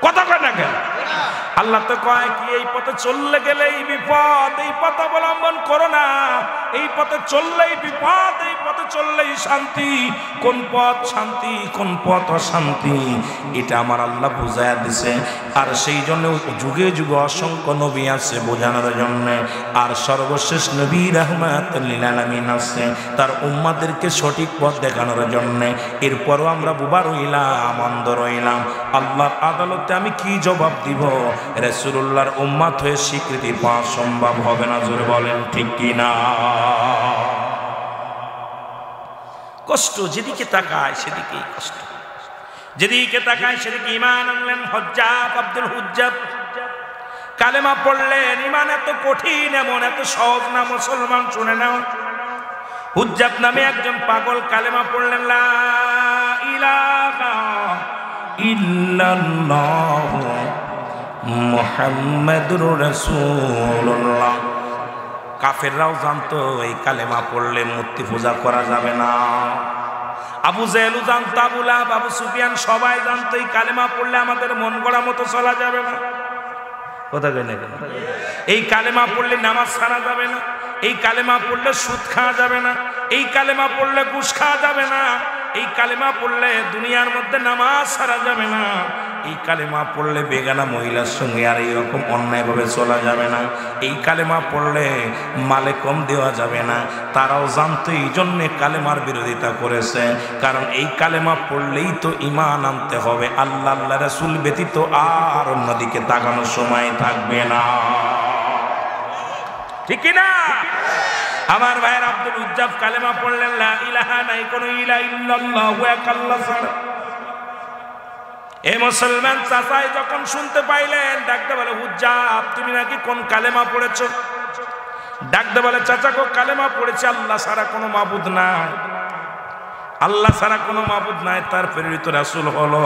কথা কয় না কেন? আল্লাহ তো কয় কি, এই পথে চললে গেলেই বিপদ, এই পথ অবলম্বন করো না। এই পথে চললেই বিপদ, এই পথে চললেই শান্তি। কোন পথ শান্তি, কোন পথ অশান্তি, এটা আমার আল্লাহ বুঝাইয়া দিছে। আর সেই জন্য যুগে যুগে অসংখ্য নবী আছে বোঝানোর জন্য, আর সর্বশেষ নবী রাহমাতুল লিল আলামিন আছে তার উম্মতদেরকে সঠিক পথ দেখানোর জন্য। এরপরও আমরা বুবা রইলাম, অন্ধ রইলাম। আল্লাহর আদালতে আমি কি জবাব দিব? রাসূলুল্লাহর উম্মত হয়ে স্বীকৃতি পাওয়া সম্ভব হবে না। জোরে বলেন ঠিক কি না? কষ্ট, যেদিকে তাকায় সেদিকেই কষ্ট, যেদিকে তাকায় সেদিকে। ঈমান আনলেন হুজ্জাত আব্দুল হুজ্জাত, কালেমা পড়লেন। ঈমান এত কঠিন, এমন এত সহজ না মুসলমান, শুনে নাও। হুজ্জাত নামে একজন পাগল কালেমা পড়লেন, লা ইলাহা ইল্লাল্লাহু মুহাম্মাদুর রাসূলুল্লাহ। কাফেররাও জানতো এই কালেমা পড়লে মূর্তি পূজা করা যাবে না। আবু জেহেল জানতো, আবু লাহাব, আবু সুফিয়ান সবাই জানতো এই কালেমা পড়লে আমাদের মন গড়া মতো চলা যাবে না। কথা কই না কেন? এই কালেমা পড়লে নামাজ ছাড়া যাবে না, এই কালেমা পড়লে সুদ খাওয়া যাবে না, এই কালেমা পড়লে ঘুষ খাওয়া যাবে না, এই কালেমা পড়লে দুনিয়ার মধ্যে নামাজ ছাড়া যাবে না, এই কালেমা পড়লে বেগানা মহিলার সঙ্গে আর এইরকম অন্যায়ভাবে চলা যাবে না, এই কালেমা পড়লে মালে কম দেওয়া যাবে না। তারাও জানতো, এই জন্যে কালেমার বিরোধিতা করেছে। কারণ এই কালেমা পড়লেই তো ঈমান আনতে হবে, আল্লাহ আল্লাহ রাসূল ব্যতীত আর অন্যদিকে তাকানোর সময় থাকবে না। ঠিক না? আমার ভাইয়ের আব্দুল হুজ্জাত কালেমা পড়লেন, লা ইলাহা, নাই কোনো ইলাহা ইল্লাল্লাহু, এক আল্লাহ ছাড়া। এই মুসলমান চাচাই যখন শুনতে পাইলেন, ডাকতে বলে, হুজ্জাত তুমি নাকি কোন কালেমা পড়েছো? ডাকতে বলে, চাচা গো কালেমা পড়েছে, আল্লাহ ছাড়া কোনো মাবুদ নাই, আল্লাহ ছাড়া কোনো মাবুদ নাই। তার প্রেরিত রাসূল হলো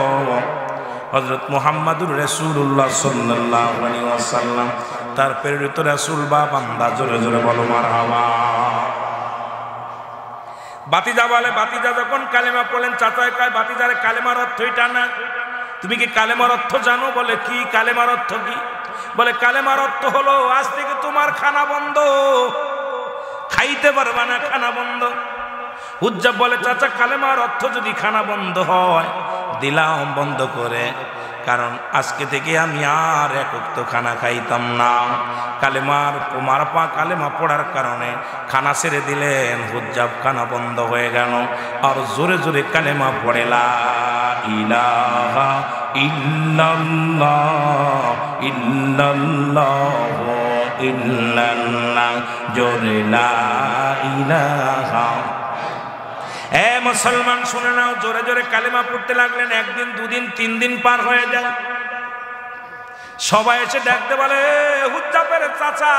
হযরত মুহাম্মাদুর রাসূলুল্লাহ সাল্লাল্লাহু আলাইহি ওয়াসাল্লাম। তার প্রেরিত রাসূল বা বান্দা, জোরে জোরে বলো মারহাবা। বাতিজা বলে, বাতিজা যখন কালেমা পড়লেন, চাচায় কয় বাতিজারে কালেমার অর্থ এটা না, তুমি কি কালেমার অর্থ জানো? বলে কি কালেমার অর্থ কি? বলে কালেমার অর্থ হলো আজ থেকে তোমার খানা বন্ধ, খাইতে পারবা না, খানা বন্ধ। হুজ্জাব বলে চাচা কালেমার অর্থ যদি খানা বন্ধ হয়, দিলাম বন্ধ করে, কারণ আজকে থেকে আমি আর এক ওয়াক্ত খানা খাইতাম না। কালেমার কালেমা পড়ার কারণে খানা ছেড়ে দিলেন, হুজ্জাব খানা বন্ধ হয়ে গেল। আর জোরে জোরে কালেমা পড়ে লা ইলাহা ইল্লাল্লাহ ইল্লাল্লাহু ইল্লাল্লাহ, জোরে লা ইলাহা। এ মুসলমান শুনে নাও, জোরে জোরে কালেমা পড়তে লাগলেন। একদিন, দুদিন, 3 দিন পার হয়ে যায়। সবাই এসে দেখতে বলে হুজ্জাবের চাচা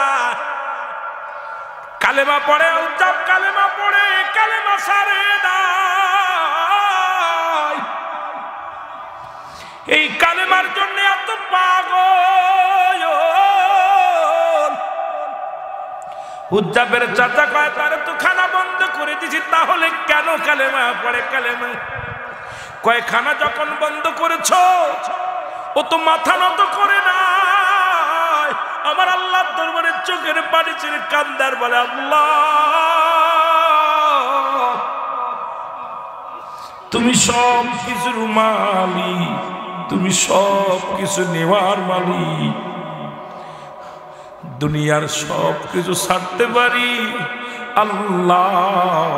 কালেমা পড়ে, হুজ্জাব কালেমা পড়ে, কালেমা সারে দেয়। এই কালেমার জন্য এত পাগল। হুজ্জাবের চাচা কয় তারে তো খানা বন্ধ করে দিছি, তাহলে কেন কালেমা পড়ে? কালেমা কয় খানা যখন বন্ধ করেছ ও তো মাথা নত করে না। আমার আল্লাহর দরবারে চোখের পানি ছেড়ে কান্দার বলে, আল্লাহ তুমি সব কিছুর মালিক, তুমি সব কিছু নেওয়ার মালিক। দুনিয়ার সব কিছু ছাড়তে পারি, আল্লাহ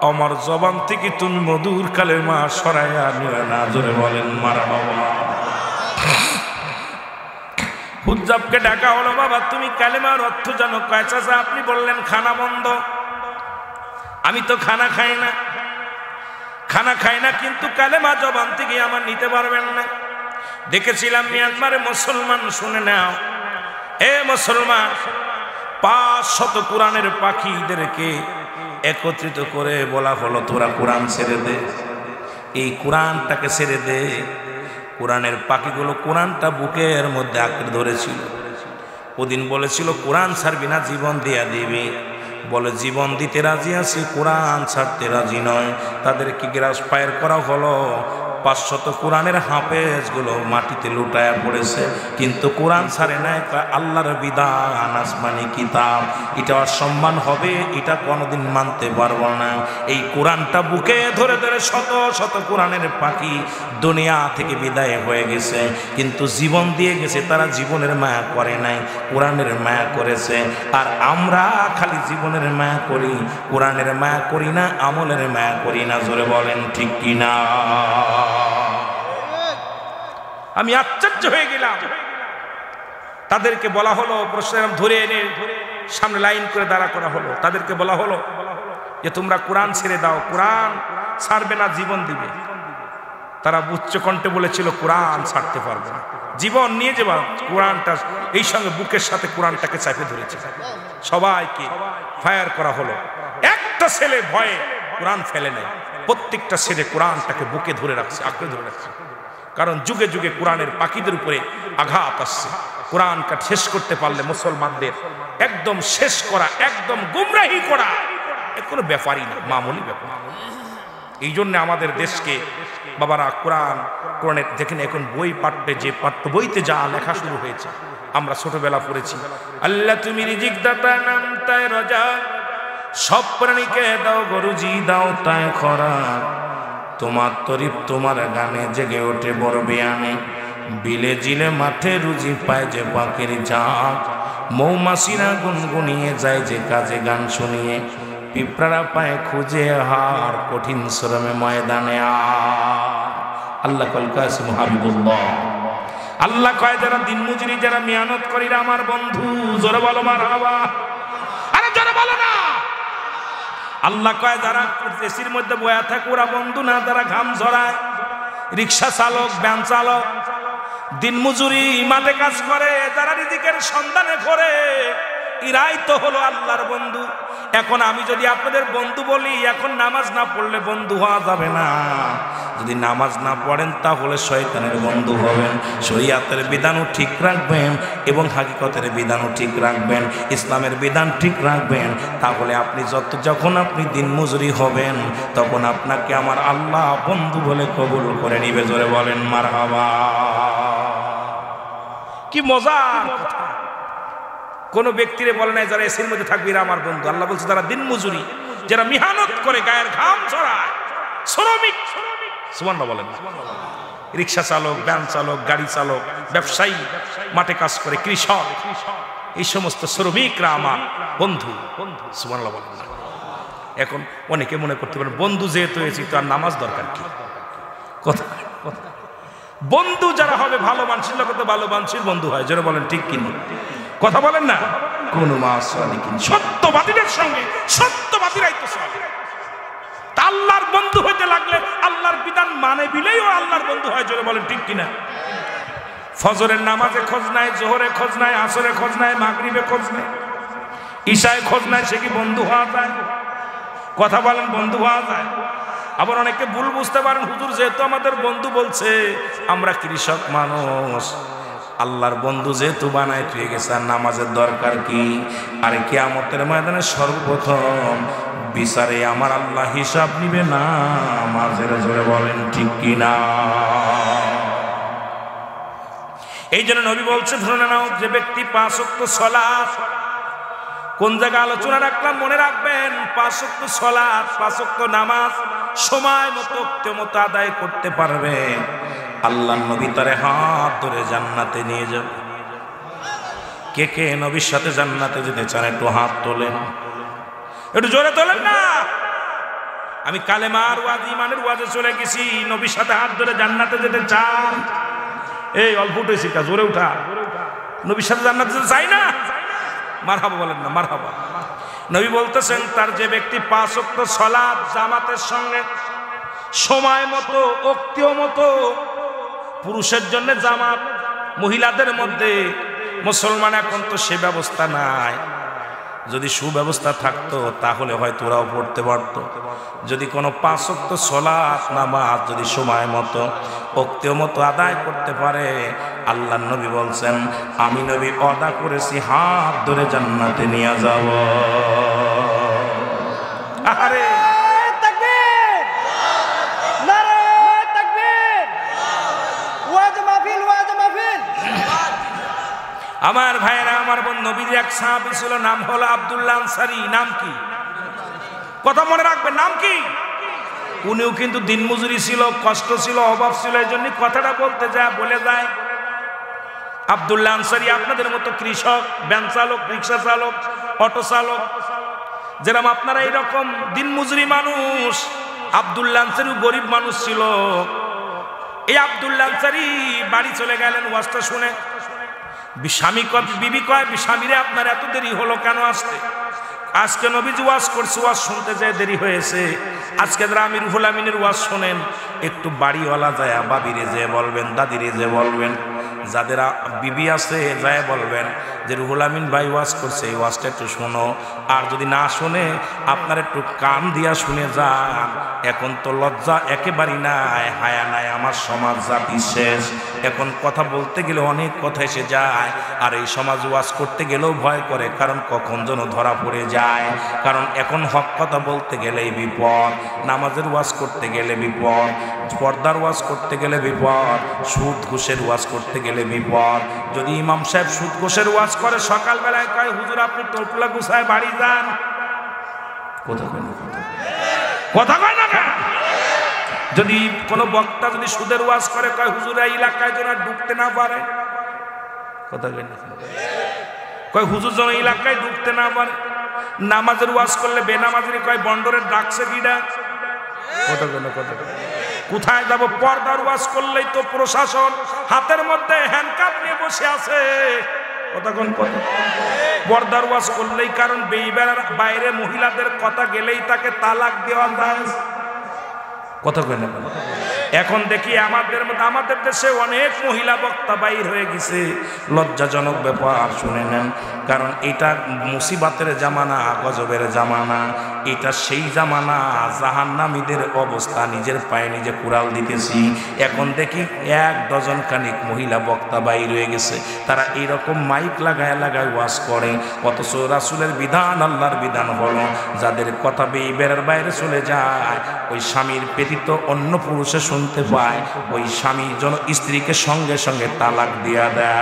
আমার জবান থেকে তুমি মধুর কালেমা সরাইয়া নিলে না। জোরে বলেন মারহাবা। হুজ্জাবকে ডাকা হলো, বাবা তুমি কালেমার অর্থ জানো? কয় চাচা আপনি বললেন খানা বন্ধ, আমি তো খানা খাই না, খানা খাই না, কিন্তু কালেমা জবান থেকে আমার নিতে পারবেন না। দেখেছিলাম মিয়ানমারে মুসলমান, শুনে নাও এ মুসলমান, 500 কোরআনের পাখিদেরকে একত্রিত করে বলা হলো তোরা কোরআন ছেড়ে দে, এই কোরআনটাকে ছেড়ে দে। কোরআনের পাখিগুলো কোরআনটা বুকের মধ্যে আঁকড়ে ধরেছিল। ওদিন বলেছিল কোরআন ছাড়বি না, জীবন দিয়া দিবি। বলে জীবন দিতে রাজি আছি, কোরআন ছাড়তে রাজি নয়। তাদেরকে গ্রাস ফায়ার করা হলো। 500 কোরআনের হাফেজগুলো মাটিতে লুটায়া পড়েছে, কিন্তু কোরআন ছাড়ে নাই। আল্লাহর বিধান, আসমানি কিতাব, এটা অসম্মান হবে, এটা কোনোদিন মানতে পারবো না। এই কোরআনটা বুকে ধরে ধরে শত শত কোরআনের পাখি দুনিয়া থেকে বিদায় হয়ে গেছে, কিন্তু জীবন দিয়ে গেছে। তারা জীবনের মায়া করে নাই, কোরআনের মায়া করেছে। আর আমরা খালি জীবনের মায়া করি, কোরআনের মায়া করি না, আমলের মায়া করি না। জোরে বলেন ঠিক কিনা? আমি আশ্চর্য হয়ে গেলাম। তাদেরকে বলা হলো, প্রশ্ন ধরে এনে সামনে লাইন করে দাঁড়া করা হলো। তাদেরকে বলা হলো যে তোমরা কোরআন ছেড়ে দাও, কোরআন ছাড়বে না, জীবন দিবে। তারা উচ্চ কণ্ঠে বলেছিল কোরআন ছাড়তে পারবে না, জীবন নিয়ে যাবা। কোরআনটা এই সঙ্গে বুকের সাথে কোরআনটাকে চাপে ধরেছে। সবাইকে ফায়ার করা হলো। একটা ছেলে ভয়ে কোরআন ফেলে নেয়, প্রত্যেকটা ছেলে কোরআনটাকে বুকে ধরে রাখছে, আঁকড়ে ধরে রাখছে। কারণ যুগে যুগে কোরআনের পাখিদের উপরে আঘাত আসছে। কোরআনকে শেষ করতে পারলে মুসলমানদের একদম শেষ করা, একদম গুমরাহি করা কোনো ব্যাপারই না, মামুলি ব্যাপার। এই জন্য আমাদের দেশকে বাবারা কোরআনের দেখেন, এখন বই পাঠ্যে যে পাঠ্য বইতে যা লেখা শুরু হয়েছে, আমরা ছোটবেলা পড়েছি আল্লাহ তুমি রিজিক দাতা, নাম তাই রাজা, সব প্রাণীকে দাও গরুজি, দাও তাই খরা। তোমার তরিফ তোমার গানে জেগে ওঠে বড় বেয়ানে, বিলে জিলে মাঠে রুজি পায় যে পাখির ঝাঁক। মৌমাছিরা গুনগুনিয়ে যায় যে কাজে গান শুনিয়ে, পিঁপড়ারা পায় খুঁজে হার কঠিন শ্রমে ময়দানে। আল্লাহ কলকাসিম হাবিবুল্লাহ, আল্লাহ কয় যারা দিন মজুরি, যারা মেহনত করি আমার বন্ধু। জোরে বলো মারহাবা, আরে জোরে বলো না। আল্লাহ কয় যারা এসির মধ্যে বয়া থাকে ওরা বন্ধু না, যারা ঘাম ঝরায়, রিক্সা চালক, ভ্যান চালক, দিন মজুরি, মাঠে কাজ করে, যারা রিজিকের সন্ধানে করে, এরাই তো হলো আল্লাহর বন্ধু। এখন আমি যদি আপনাদের বন্ধু বলি, এখন নামাজ না পড়লে বন্ধু হওয়া যাবে না। যদি নামাজ না পড়েন তাহলে শয়তানের বন্ধু হবেন। শরীয়তের বিধানও ঠিক রাখবেন এবং হাকিকতের বিধানও ঠিক রাখবেন, ইসলামের বিধান ঠিক রাখবেন, তাহলে আপনি যখন আপনি দিন মজুরি হবেন তখন আপনাকে আমার আল্লাহ বন্ধু বলে কবুল করে নিবে। জোরে বলেন মারহাবা। কি মজার কথা! কোনো ব্যক্তিরে বলে নাই যারা এসির মধ্যে থাকবে এরা আমার বন্ধু। আল্লাহ বলছে যারা দিন মজুরি, যারা মেহনত করে, গায়ের ঘাম ছড়ায়, শ্রমিক, সুবহানাল্লাহ বলেন, রিক্সা চালক, ভ্যান চালক, গাড়ি চালক, ব্যবসায়ী, মাঠে কাজ করে, কৃষক, এই সমস্ত শ্রমিকরা আমার বন্ধু। সুবহানাল্লাহ বলেন না। এখন অনেকে মনে করতে পারেন বন্ধু যেহেতু হয়েছি তো আর নামাজ দরকার কি? কথা বন্ধু যারা হবে ভালো মানুষের লোক তো ভালো মানুষের বন্ধু হয়। যারা বলেন ঠিক কিনা? কথা বলেন না। কোন সত্যবাদীদের সঙ্গে সত্যবাদীরাই তো চলে। আল্লাহর বন্ধু হইতে লাগলে আল্লাহর বিধান মানে বিলেই ও আল্লাহর বন্ধু হয়। যারা বলেন ঠিক কিনা? ফজরের নামাজে খোঁজ নাই, জোহরে খোঁজ নাই, আসরে খোঁজ নাই, মাগরিবে খোঁজ নাই, ঈশায় খোঁজ নাই, সে কি বন্ধু হওয়া যায়? কথা বলেন, বন্ধু হওয়া যায়? আবার অনেকে ভুল বুঝতে পারেন, হুজুর যেহেতু আমাদের বন্ধু বলছে, আমরা কৃষক মানুষ, আল্লাহর বন্ধু যেহেতু বানায় তুই গেছে, আর নামাজের দরকার কি? আরে কিয়ামতের ময়দানে সর্বপ্রথম বিচারে আমার আল্লাহ হিসাব নিবে না নামাজের। জোরে বলেন ঠিক কিনা? এই জন্য নবী বলছে, ধরে নাও যে ব্যক্তি 5 ওয়াক্ত সালাত, কোন জায়গায় আলোচনা রাখলাম মনে রাখবেন, 5 ওয়াক্ত সালাত, 5 ওয়াক্ত নামাজ সময় মতো আদায় করতে পারবে, আল্লাহর নবী তারে হাত ধরে জান্নাতে নিয়ে যাবে। কে কে নবীর সাথে জান্নাতে যেতে চান একটু হাত তোলেন, একটু জোরে তোলেন না। আমি কালেমার ওয়াজ, ইমানের ওয়াজে চলে গেছি, নবীর সাথে হাত ধরে জান্নাতে যেতে চান? এই অল্প উঠেছি কা, জোরে উঠা। নবীর সাথে জান্নাতে যেতে চাই না? মারহাবা বলেন না, মারহাবা। নবী বলতেছেন, তার যে ব্যক্তি 5 ওয়াক্ত সালাত জামাতের সঙ্গে সময় মতো, ওক্তীয় মতো, পুরুষের জন্য জামাত, মহিলাদের মধ্যে, মুসলমান এখন তো সে ব্যবস্থা নাই, যদি সুব্যবস্থা থাকতো তাহলে হয়তো ওরাও পড়তে পারতো। যদি কোনো 5 ওয়াক্ত সালাত নামাজ যদি সময় মতো, ওক্তীয় মতো আদায় করতে পারে, আল্লাহর নবী বলছেন আমি নবী ওয়াদা করেছি হাত ধরে জান্নাতে নিয়ে যাব। আরে তাকবীর, নারে তাকবীর, ওয়াজ মাহফিল, ওয়াজ মাহফিল। আমার ভাইয়েরা, আমার বন্ধু, নবীর এক সাহাবী ছিল, নাম হলো আব্দুল্লাহ আনসারী। নাম কি? কথা মনে রাখবেন, নাম কি? উনিও কিন্তু দিনমজুরি ছিল, কষ্ট ছিল, অভাব ছিল, এই জন্য কথাটা বলতে যায় বলে যায়। আব্দুল্লাহ আনসারী আপনাদের মতো কৃষক, ভ্যান চালক, রিক্সা চালক, অটো চালক, যেরকম আপনারা এইরকম দিনমজুরি মানুষ, আব্দুল্লাহ আনসারী গরিব মানুষ ছিল। এই আব্দুল্লাহ আনসারী বাড়ি চলে গেলেন ওয়াজটা শুনে। স্বামী বিবি কয়, স্বামীরে আপনার এত দেরি হলো কেন আসতে? আজকে নবীজি ওয়াজ করছে, ওয়াজ শুনতে যায় দেরি হয়েছে। আজকে যারা আমির রুহুল আমিনের ওয়াজ শোনেন, একটু বাড়িওয়ালা যায় বাবিরে যে বলবেন, দাদিরে যে বলবেন, যাদের বিবি আছে যায় বলবেন যে রুহুল আমিন ভাই ওয়াজ করছে, এই ওয়াজটা একটু শোনো। আর যদি না শোনে আপনার একটু কান দিয়া শুনে যান। এখন তো লজ্জা একেবারেই নাই, হায়া নাই, আমার সমাজ জাতি শেষ। এখন কথা বলতে গেলে অনেক কথা এসে যায়, আর এই সমাজ ওয়াজ করতে গেলেও ভয় করে, কারণ কখন যেন ধরা পড়ে যায়। কারণ এখন হক কথা বলতে গেলেই বিপদ, নামাজের ওয়াজ করতে গেলে বিপদ, পর্দার ওয়াজ করতে গেলে বিপদ, সুদ ঘুষের ওয়াজ করতে গেলে বিপদ। যদি ইমাম সাহেব সুদ ঘুষের ওয়াজ করে, সকালবেলায় কয় হুজুর আপনি টোপলা গুছায় বাড়ি যান। কথা কয় না, কথা কয় না। যদি কোনো বক্তা যদি সুদের ওয়াজ করে, কয় হুজুর এই এলাকায় যেন ঢুকতে না পারে। কথা কয় না, কয় হুজুর যেন এলাকায় ঢুকতে না পারে। নামাজের ওয়াজ করলে বেনামাজির কয় বন্ডরের ডাকছে কিনা। কথা কয় না, কথা কয়। কোথায় যাব? পর্দার ওয়াজ করলেই তো প্রশাসন হাতের মধ্যে হ্যান্ডকাপ নিয়ে বসে আছে। কতক্ষণ পর্দার ওয়াজ করলেই, কারণ বেইবেলার বাইরে মহিলাদের কথা গেলেই তাকে তালাক দেওয়া যায়। কথা কয় না, এখন দেখি আমাদের দেশে অনেক মহিলা বক্তা বাইর হয়ে গেছে। লজ্জাজনক ব্যাপার, শুনে নেন। কারণ এটা মুসিবাতের জামানা, গজবের জামানা। এটা সেই জামানা জাহান্নামীদের অবস্থা নিজের পায়ে নিজে কুড়াল দিতেছি। এখন দেখি 1 ডজন খানিক মহিলা বক্তা বাইর হয়ে গেছে। তারা এইরকম মাইক লাগায় ওয়াজ করে, অথচ রাসূলের বিধান, আল্লাহর বিধান হলো যাদের কথা বেড়ার বাইরে চলে যায়, ওই স্বামীর ব্যতীত অন্য পুরুষে শুনতে পায়, ওই স্বামী যেন স্ত্রীকে সঙ্গে সঙ্গে তালাক দিয়া দেয়।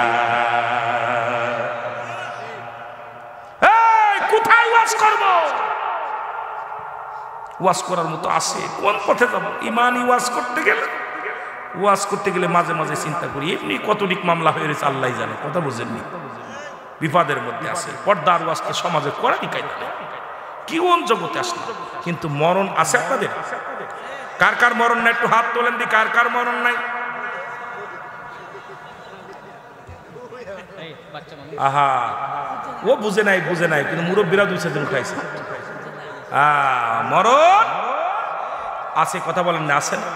কোথায় ওয়াজ করব? ওয়াজ করার মতো আছে? কোন পথে যাব? ইমানি ওয়াজ করতে গেলে মাঝে মাঝে চিন্তা করি, এমনি কতদিক মামলা হয়ে গেছে আল্লাহ জানে। কথা বুঝেননি? বিপদের মধ্যে আছে। পর্দার ওয়াজটা সমাজে করারই কায়দা নেই। কোন জগতে আসলে কিন্তু মরণ আছে আপনাদের? কার কার মরণ নাই একটু হাত তোলেন দি। কার কার মরণ নাই? আহা, ও বুঝে নাই কিন্তু মুরব্বীরা 2-4 দিন খাইছে। মরণ আছে, কথা বলেন না? আছে না?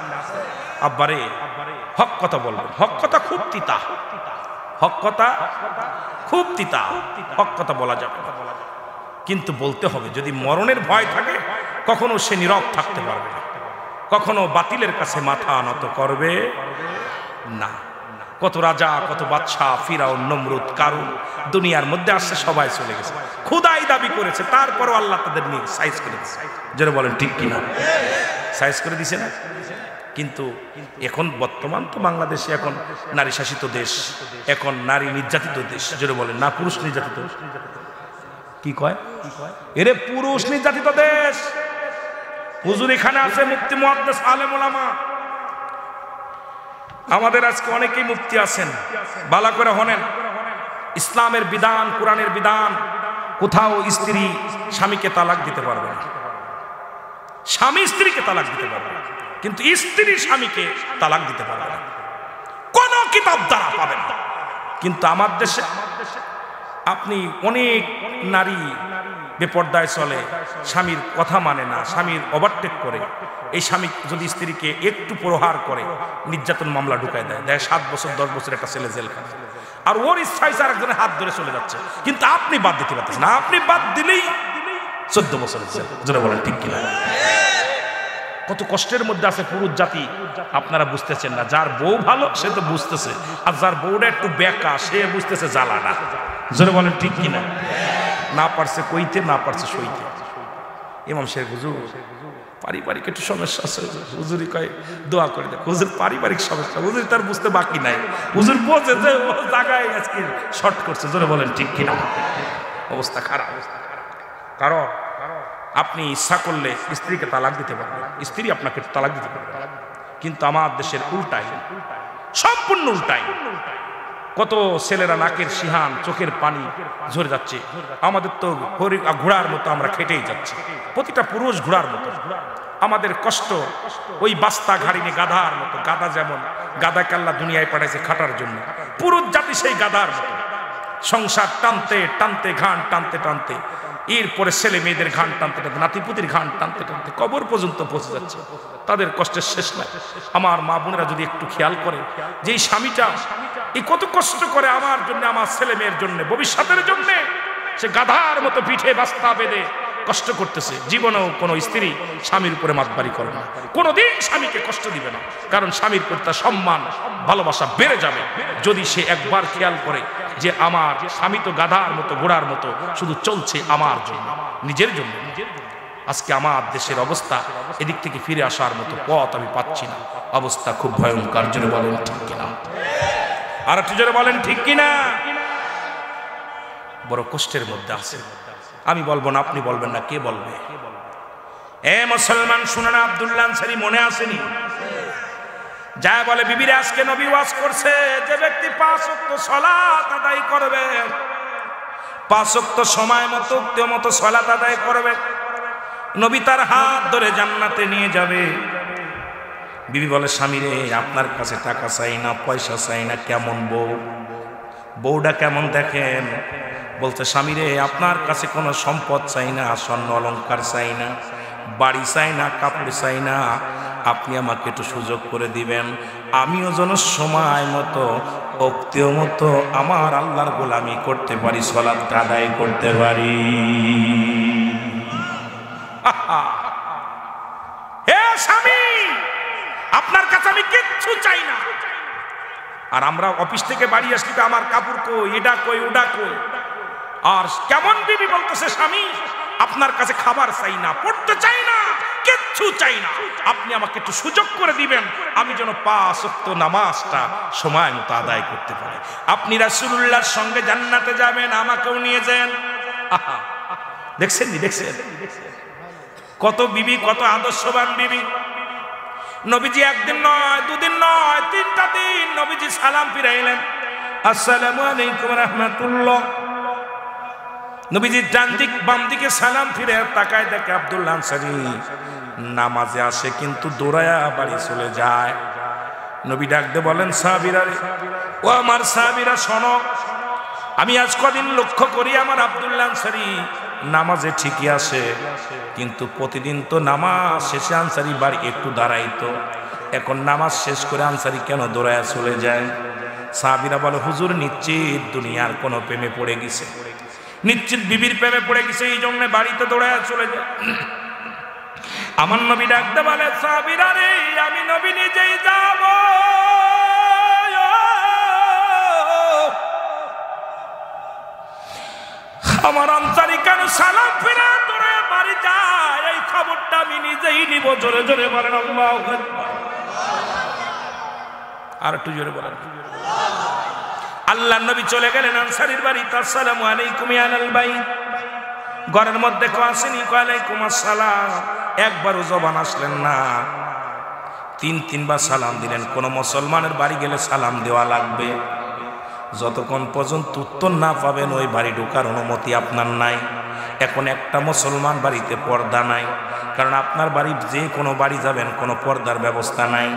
আব্বারে হক কথা বলবেন। হক কথা খুব তিতা, হক কথা খুব তিতা। হক কথা বলা যাবে না, কিন্তু বলতে হবে। যদি মরণের ভয় থাকে, কখনো সে নীরব থাকতে পারবে না, কখনো বাতিলের কাছে মাথা নত করবে না। কত রাজা, কত বাদশাহ, ফিরাউন, নমরুদ, কারুন দুনিয়ার মধ্যে আসছে, সবাই চলে গেছে, খোদাই দাবি করেছে, তারপরও আল্লাহ তাদের নিয়ে সাইজ করে দিচ্ছে। যারা বলেন ঠিক কিনা? সাইজ করে দিছে না? কিন্তু এখন বর্তমান তো বাংলাদেশে এখন নারী শাসিত দেশ, এখন নারী নির্যাতিত দেশ। যারা বলেন না, পুরুষ নির্যাতিত। কি কয়? এরে পুরুষ নির্যাতিত দেশ। হুজুর এখানে আছে মুফতি মুহাদ্দিস আলেম ওলামা। আমাদের আজকে অনেকেই মুফতি আছেন, বালা করে হনেন। ইসলামের বিধান, কোরআনের বিধান, কোথাও স্ত্রী স্বামীকে তালাক দিতে পারবে না, স্বামী স্ত্রীকে তালাক দিতে পারবে না, কিন্তু স্ত্রী স্বামীকে তালাক দিতে পারবে না, কোন কিতাব দ্বারা পাবেন না। কিন্তু আমার দেশে আপনি অনেক নারী বেপর্দায় চলে, স্বামীর কথা মানে না, স্বামীর ওভারটেক করে। এই স্বামী যদি স্ত্রীকে একটু প্রহার করে, নির্যাতন মামলা ঢুকায় দেয় 7 বছর 10 বছর একটা ছেলে জেলখানে। আর ওর ইচ্ছায় আরেকজনের হাত ধরে চলে যাচ্ছে, কিন্তু আপনি বাদ দিতে পারতেছেন না। আপনি বাদ দিলেই 14 বছর জেল। যারা বলেন ঠিক কিনা? কত কষ্টের মধ্যে আছে পুরুষ জাতি, আপনারা বুঝতেছেন না। যার বউ ভালো সে তো বুঝতেছে, আর যার বউটা একটু বেকা সে বুঝতেছে জ্বালাটা। যারা বলেন ঠিক কিনা? না পারছে কইতে, না পারছে সইতে। ইমাম সাহেব, হুজুর পারিবারিক একটু সমস্যা আছে, হুজুরি কয় দোয়া করে দেখ। হুজুর পারিবারিক সমস্যা, হুজুর তার বুঝতে বাকি নাই। হুজুর বোঝে যে ও জায়গায় আজকে শর্ট করছে। যারা বলেন ঠিক কিনা? অবস্থা খারাপ। কারণ আপনি ইচ্ছা করলে স্ত্রীকে তালাক দিতে পারবেন, স্ত্রী আপনাকে তালাক দিতে পারবে, কিন্তু আমার দেশের উল্টাই, সম্পূর্ণ উল্টাই। কত ছেলেরা নাকের সিহান, চোখের পানি ঝরে যাচ্ছে। আমাদের তো ঘোড়ার মতো আমরা খেটেই যাচ্ছি, প্রতিটা পুরুষ ঘোড়ার মতো। আমাদের কষ্ট ওই বাস্তা ঘাড়ি নিয়ে গাধার মতো। গাধা যেমন, গাধাকে আল্লাহ দুনিয়ায় পাঠাইছে খাটার জন্য, পুরুষ জাতি সেই গাধার মতো। সংসার টানতে টানতে, ঘান টানতে টানতে, এরপরে ছেলে মেয়েদের ঘান টানতে টানতে, নাতিপুতির ঘান টানতে টানতে কবর পর্যন্ত পৌঁছে যাচ্ছে। তাদের কষ্টের শেষ নাই। আমার মা বোনেরা যদি একটু খেয়াল করে যে এই স্বামীটা এই কত কষ্ট করে আমার জন্য, আমার ছেলে মেয়ের জন্য, ভবিষ্যতের জন্য, সে গাধার মতো পিঠে বাস্তা বেঁধে কষ্ট করতেছে। জীবনেও কোনো স্ত্রী স্বামীর উপরে মাতবাড়ি করে না, কোনোদিন স্বামীকে কষ্ট দিবে না। কারণ স্বামীর প্রতি তার সম্মান, ভালোবাসা বেড়ে যাবে যদি সে একবার খেয়াল করে যে আমার স্বামী তো গাধার মতো, ঘোড়ার মতো, শুধু চলছে আমার জন্য, নিজের জন্য। আজকে আমার দেশের অবস্থা, এদিক থেকে ফিরে আসার মতো পথ আমি পাচ্ছি না। অবস্থা খুব ভয়ঙ্কর। জোরে বলেন ঠিক কিনা? আর একটু জোরে বলেন ঠিক কিনা? বড় কষ্টের মধ্যে আছে। আমি বলবো না, আপনি বলবেন না, কে বলবে? এ মুসলমান শুনে না, আব্দুল্লাহ আনসারী মনে আসেনি? যা বলে বিবিরে আজকে নবী ওয়াজ করছে, যে ব্যক্তি 5 ওয়াক্ত সালাত আদায় করবে, 5 ওয়াক্ত সময় মতো মতো সালাত আদায় করবে, নবী তার হাত ধরে জান্নাতে নিয়ে যাবে। বিবি বলে, স্বামী রে, আপনার কাছে টাকা চাই না, পয়সা চাই না, কেমন বউ, বউটা কেমন দেখেন? বলতে, স্বামী রে, আপনার কাছে কোনো সম্পদ চাই না, স্বর্ণ অলংকার চাই না, বাড়ি চাই না, কাপড় চাই না, আপনি আমাকে একটু সুযোগ করে দিবেন, আমিও যেন সময় মতো অক্তেও মতো আমার আল্লাহর গোলামি করতে পারি, সালাত আদায় করতে পারি। হে স্বামী, আপনার কাছে আমি কিচ্ছু চাই না। আর আমরা অফিস থেকে বাড়ি আসলি তো আমার কাপড় কই, এটা কই, ওটা কই। আর কেমন বিবি বলতেছে, স্বামী আপনার কাছে খাবার চাই না, পড়তে চাই না, কিচ্ছু চাই না, আপনি আমাকে একটু সুযোগ করে দিবেন, আমি যেন 5 ওয়াক্ত নামাজটা সময় মতো আদায় করতে পারি। আপনি রাসূলুল্লাহর সঙ্গে জান্নাতে যাবেন, আমাকেও নিয়ে যান। দেখছেন কত বিবি, কত আদর্শবান বিবি। নবীজি একদিন নয়, দুদিন নয়, 3টা দিন নবীজি সালাম ফিরাইলেন, আসসালামু আলাইকুম রাহমাতুল্লাহ। নবীজি ডান দিক বাম দিকে সালাম ফিরে তাকায়, দেখে আব্দুল্লাহ আনসারী নামাজে আসে কিন্তু দৌড়ায়া বাড়ি চলে যায়। নবী ডাকতে বলেন, সাহাবীরা রে, ও আমার সাহাবীরা শোনো, আমি আজ কদিন লক্ষ্য করি আমার আব্দুল্লাহ আনসারী নামাজে ঠিকই আসে, কিন্তু প্রতিদিন তো নামাজ শেষে আনসারী বাড়ি একটু দাঁড়াইতো, এখন নামাজ শেষ করে আনসারী কেন দৌড়ায়া চলে যায়? সাহাবীরা বলে, হুজুর নিশ্চিত দুনিয়ার কোনো প্রেমে পড়ে গেছে, নিশ্চিত বিবির প্রেমে পড়ে গেছে, এই জন্য বাড়িতে দৌড়ায় চলে যায়। আমার নবী ডাকতে বলে, সাহাবীরা রে, আমি নবী নিজেই যাব, আমার আনসারী কেন সালাম ফিরে দৌড়ে বাড়ি যায়, এই খবরটা আমি নিজেই নিব। জোরে জোরে বলেন আল্লাহু আকবার। আর একটু জোরে বলেন। আল্লাহ নবী চলে গেলেন আনসারীর বাড়িতে, আসসালামু আলাইকুম ইয়া আহলাল বাইত। ঘরের মধ্যে কেউ আসেনি, ওয়ালাইকুম আসসালাম, একবারও জবান আসলেন না, 3বার সালাম দিলেন। কোন মুসলমানের বাড়ি গেলে সালাম দেওয়া লাগবে, যতক্ষণ পর্যন্ত উত্তর না পাবেন ওই বাড়ি ঢোকার অনুমতি আপনার নাই। এখন একটা মুসলমান বাড়িতে পর্দা নাই, কারণ আপনার বাড়ি যে কোনো বাড়ি যাবেন কোনো পর্দার ব্যবস্থা নাই,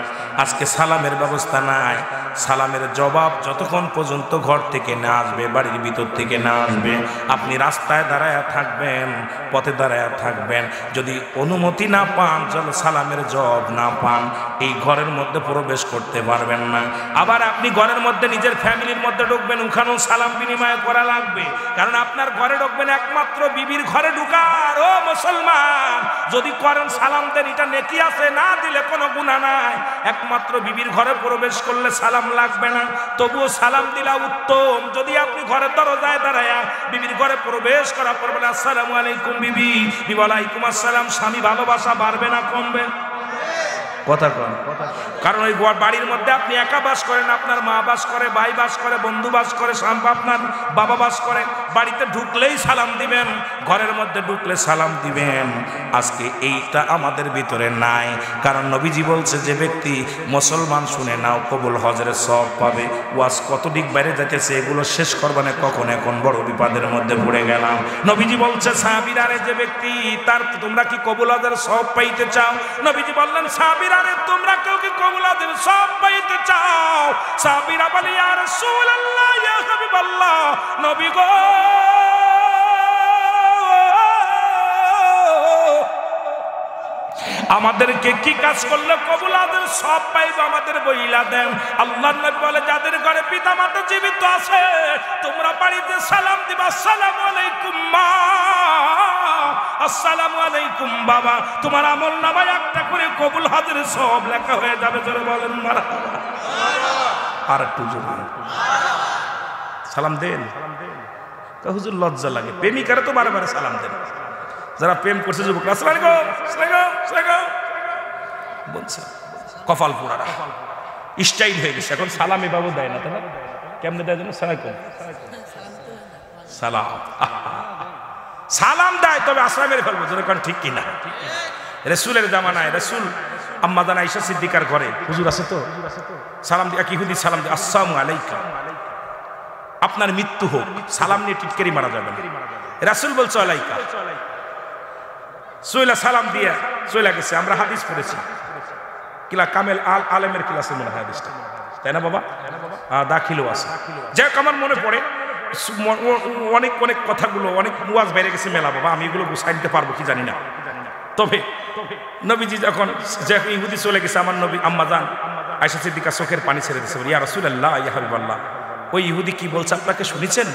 আজকে সালামের ব্যবস্থা নাই। সালামের জবাব যতক্ষণ পর্যন্ত ঘর থেকে না আসবে, বাড়ির ভিতর থেকে না আসবে, আপনি রাস্তায় দাঁড়ায় থাকবেন, পথে দাঁড়ায় থাকবেন, যদি অনুমতি না পান, সালামের জবাব না পান, এই ঘরের মধ্যে প্রবেশ করতে পারবেন না। আবার আপনি ঘরের মধ্যে নিজের ফ্যামিলির মধ্যে ঢুকবেন, ওখানেও সালাম বিনিময় করা লাগবে, কারণ আপনার ঘরে ঢুকবেন একমাত্র বিবির ঘরে ঢুকার। ও মুসলমান, যদি করেন সালাম দেন, এটা নেকি আছে, না দিলে কোনো গুনাহ নাই। একমাত্র বিবির ঘরে প্রবেশ করলে সালাম লাগবে না, তবুও সালাম দিলা উত্তম। যদি আপনি ঘরের দরজায় দাঁড়ায়া বিবির ঘরে প্রবেশ করা পড়বেন, আসসালামু আলাইকুম বিবি, বিবি ওয়ালাইকুম আসসালাম, স্বামী ভালোবাসা বাড়বে না কমবে? কথা কন। কারণ ওই বাড়ির মধ্যে আপনি একা বাস করেন, আপনার মা বাস করে, ভাই বাস করে, বন্ধু বাস করে, আপনার বাবা বাস করে। বাড়িতে ঢুকলেই সালাম দিবেন, ঘরের মধ্যে ঢুকলে সালাম দিবেন। আজকে এইটা আমাদের ভিতরে নাই, কারণ নবীজি বলছে, যে ব্যক্তি মুসলমান শুনে নাও কবুল হজরের সওয়াব পাবে। ওয়াজ কত দিক বাইরে যাইতেছে, এগুলো শেষ করবানে কখন এখন বড় বিপদের মধ্যে পড়ে গেলাম। নবীজি বলছে, সাহাবীরা রে, যে ব্যক্তি তার, তোমরা কি কবুল হজরের সওয়াব পাইতে চাও? নবীজি বললেন, সাহাবীরা রে, তোমরা কেউ কি কবুল হজরের সওয়াব পাইতে চাও? সাহাবীরা বলে, ইয়া রাসূলুল্লাহ, ইয়া হাবিবাল্লাহ, নবী গো, আমাদেরকে কি কাজ করলে কবুল হজরের সওয়াব পাইব, আমাদের বইলা দেন। আল্লাহর নবী বলে, যাদের ঘরে পিতা মাতা জীবিত আছে, তোমরা বাড়িতে সালাম দিবা, আসসালামু আলাইকুম মা, আসসালামু আলাইকুম বাবা, তোমার আমল নামায় একটা করে কবুল হজরের সওয়াব লেখা হয়ে যাবে। জোরে বলেন মারহাবা। আর একটু জোরে সালাম দেন। হুজুর লজ্জা লাগে, প্রেমিকারা তো বারে বারে সালাম দেন, যারা প্রেম করছে যুবক, আসসালামু আলাইকুম বলছে, কপাল পোড়ারা স্টাইল হয়ে গেছে, এখন সালামে বাবু দেয় না, তাই না? কেমনে দেয় জানো? সালাম সালাম দেয়, তবে আশ্রয় মেরে ফেলবো, যেরকম ঠিক কিনা। রাসূলের জামানায় রাসূল আম্মা জান আয়েশা সিদ্দিকার ঘরে হুজুর আছে তো, সালাম দিয়ে কি হুদি সালাম দিয়ে, আসসালামু আলাইকুম, আপনার মৃত্যু হোক, সালাম নিয়ে টিটকারি মারা যাবে না। রাসূল বলছে আলাইকা, সোহেলা সালাম দিয়ে চলে গেছে। আমরা হাদিস পড়েছি, কিলা কামেল আলেমের ক্লাসে মনে হয় হাদিসটা, তাই না বাবা? দাখিলও আছে। যাই হোক, আমার মনে পড়ে অনেক অনেক কথাগুলো, অনেক ওয়াজ বেড়ে গেছে মেলা বাবা, আমি এগুলো গুছাই নিতে পারবো কি জানি না। তবে নবীজি যখন ইহুদি চলে গেছে, আমার নবী আম্মা জান আয়েশা সিদ্দিকা চোখের পানি ছেড়ে দিয়েছে, ইয়া রাসূলুল্লাহ ইয়া হাবিবাল্লাহ, ওই ইহুদি কি বলছে আপনাকে শুনেছেন?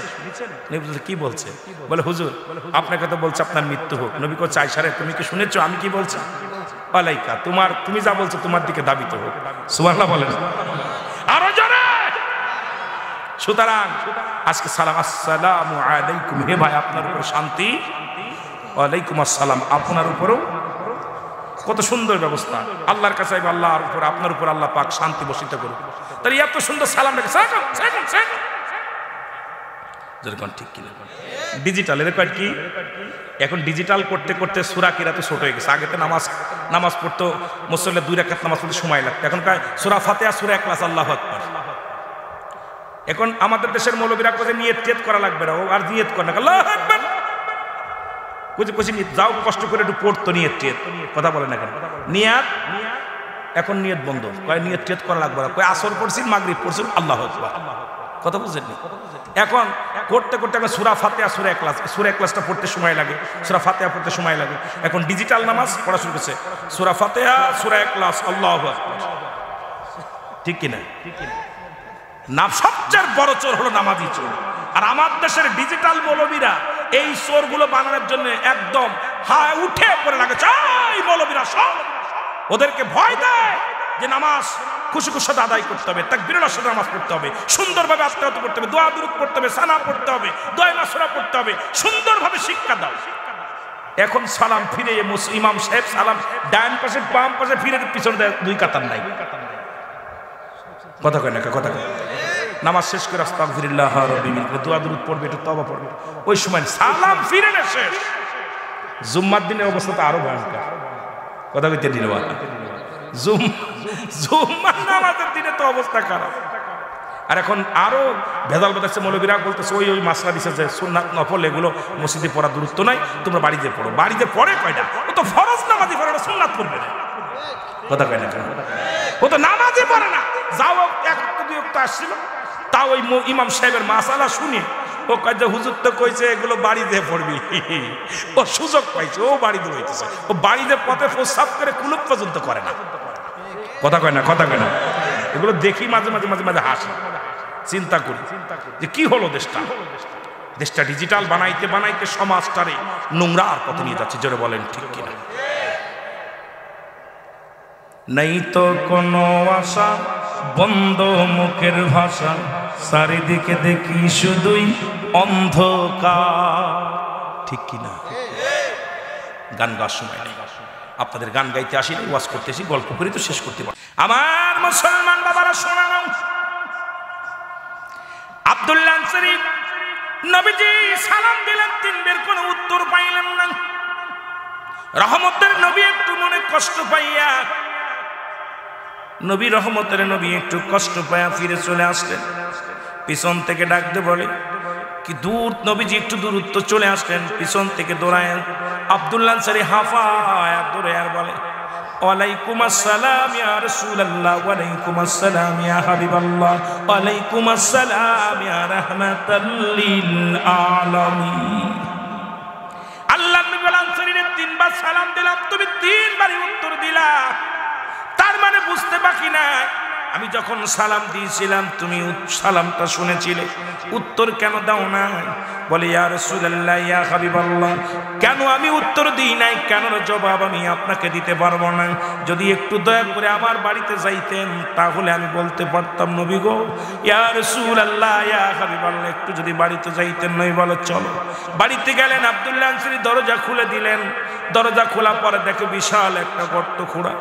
নবী বলছে কি বলছে? বলে হুজুর আপনাকে তো বলছে আপনার মৃত্যু হোক। নবী বলছে আয়েশা রে তুমি কি শুনেছো আমি কি বলছি? আলাইকা তুমি যা বলছো তোমার দিকে দাবিত হোক। সুবহানাল্লাহ বলেন আরো জোরে। সুতরাং আজকে সালাম, আসসালামু আলাইকুম, হে ভাই আপনার উপর শান্তি, ওয়ালাইকুম আসসালাম, আপনার উপরও। কত সুন্দর ব্যবস্থা। আল্লাহর কাছে আল্লাহর উপর আপনার উপর আল্লাহ পাক শান্তি বর্ষিত করুন। তাহলে এত সুন্দর সালাম রেখে যেরকম ঠিক কিনা ডিজিটাল এর কি এখন ডিজিটাল করতে করতে সূরা কিরাত ছোট হয়ে গেছে। আগে তো নামাজ পড়তো মুসল্লি 2 রাকাত নামাজ পড়তে সময় লাগতো, এখনকার সূরা ফাতিহা সূরা ইখলাস আল্লাহু আকবার। এখন আমাদের দেশের মৌলবীরা কোজে নিয়ত করা লাগবে না, ও আর নিয়ত করে না, আল্লাহু আকবার কোজে যাও কষ্ট করে একটু পড়তো নিয়ত কথা বলে না কেন নিয়াত। এখন নিয়ত বন্ধ, কয় নিয়ত করা লাগবে না, কয় আসর পড়ছি মাগরিব পড়ছি আল্লাহু আকবার, কথা বুঝেননি? এখন করতে করতে এখন সূরা ফাতিহা সূরা ইখলাসটা পড়তে সময় লাগে, সূরা ফাতিহা পড়তে সময় লাগে। এখন ডিজিটাল নামাজ পড়া শুরু করছে, সূরা ফাতিহা সূরা ইখলাস আল্লাহু আকবার, ঠিক কিনা? না সবচেয়ে বড় চোর হলো নামাজি চোর। আর আমার দেশের ডিজিটাল মৌলবীরা এই চোরগুলো বানানোর জন্য একদম হায় উঠে পড়ে লাগে, চাই মৌলবীরা সব ওদেরকে ভয় দেয় যে নামাজ খুশি সাথে আদায় করতে হবে, তাকবীরের সাথে নামাজ পড়তে হবে, সুন্দরভাবে আত্মীয়ত করতে হবে, দোয়া দুরূদ পড়তে হবে, সানা পড়তে হবে, দোয়া মাসুরা পড়তে হবে, সুন্দরভাবে শিক্ষা দাও। এখন সালাম ফিরে ইমাম সাহেব সালাম ডান পাশে বাম পাশে ফিরে পিছনে দেয় 2 কাতার নাই, কথা কয় না কথা কয়। নামাজ শেষ করে আস্তাগফিরুল্লাহ রাব্বি মিন করে দোয়া দুরূদ পড়বে, একটু তওবা পড়বে, ওই সময় সালাম ফিরে না শেষ। জুম্মার দিনের অবস্থা তো আরো ভয়ঙ্কর, কথা কইতে দিল জুম্মার নামাজের দিনে তো অবস্থা খারাপ। আর এখন আরো ভেজাল বাতাচ্ছে, মৌলবীরা বলতেছে ওই মাসলা দিছে যে সুন্নাত নফল এগুলো মসজিদে পড়া দূরত্ব নাই, তোমরা বাড়িতে পড়ো। বাড়িতে পড়ে কয়টা? ও তো ফরজ নামাজি পড়ে না, সুন্নাত পড়বে না, কথা কয় না কেন? ও তো নামাজই পড়ে না। যাও এক দুই ওয়াক্ত আসছিল, তাও ওই ইমাম সাহেবের মাসালা শুনে ও কয় যে হুজুর তো কইছে এগুলো বাড়িতে পড়বি, ও সুযোগ পাইছে, ও বাড়িতে হইতেছে, ও বাড়িতে পথে প্রস্রাব করে কুলুপ পর্যন্ত করে না, কথা কয় না কথা কয় না। এগুলো দেখি মাঝে মাঝে মাঝে মাঝে হাসি, চিন্তা করি যে কি হলো দেশটা ডিজিটাল বানাইতে বানাইতে সমাজটারে নোংরার পথে নিয়ে যাচ্ছে। জোরে বলেন ঠিক কিনা? নেই তো কোনো আশা, বন্ধ মুখের ভাষা, চারিদিকে দেখি শুধুই অন্ধকার, ঠিক কিনা? গান গাওয়ার সময় নেই, আপনাদের গান গাইতে আসি, ওয়াজ করতে আসি, গল্প করি তো শেষ করতে পারি। আমার মুসলমান বাবারা শোনানো, আব্দুল্লাহ আনসারী নবীজি সালাম দিলেন, 3 বের কোনো উত্তর পাইলেন না। রহমতের নবী একটু মনে কষ্ট পাইয়া, নবী রহমতের নবী একটু কষ্ট পাইয়া ফিরে চলে আসলেন। পিছন থেকে ডাকতে বলে কি দূর, নবীজি একটু দূরত্ব চলে আসলেন, পিছন থেকে দৌড়ায় আব্দুল্লাহ আনসারী হাফায়া দৌড়ে আর বলে ওয়ালাইকুম আসসালাম ইয়া রাসূলুল্লাহ, ওয়ালাইকুম আসসালাম ইয়া হাবিবাল্লাহ, ওয়ালাইকুম আসসালাম ইয়া রাহমাতাল লিল আলামিন। আল্লাহ নবী আনসারীরে 3 বার সালাম দিলাম, তুমি 3 বারই উত্তর দিলা, তার মানে বুঝতে বাকি নাই আমি যখন সালাম দিয়েছিলাম তুমি সালামটা শুনেছিলে, উত্তর কেন দাও নাই? বলে ইয়া রাসূলুল্লাহ ইয়া হাবিবাল্লাহ, কেন আমি উত্তর দিই নাই, কেন জবাব আমি আপনাকে দিতে পারবো না। যদি একটু দয়া করে আমার বাড়িতে যাইতেন তাহলে আমি বলতে পারতাম নবী গো ইয়া রাসূলুল্লাহ ইয়া হাবিবাল্লাহ, একটু যদি বাড়িতে যাইতেন। নবী বলে চলো। বাড়িতে গেলেন, আব্দুল্লাহ আনসারী দরজা খুলে দিলেন। দরজা খোলা পরে দেখে বিশাল একটা গর্ত খোঁড়া,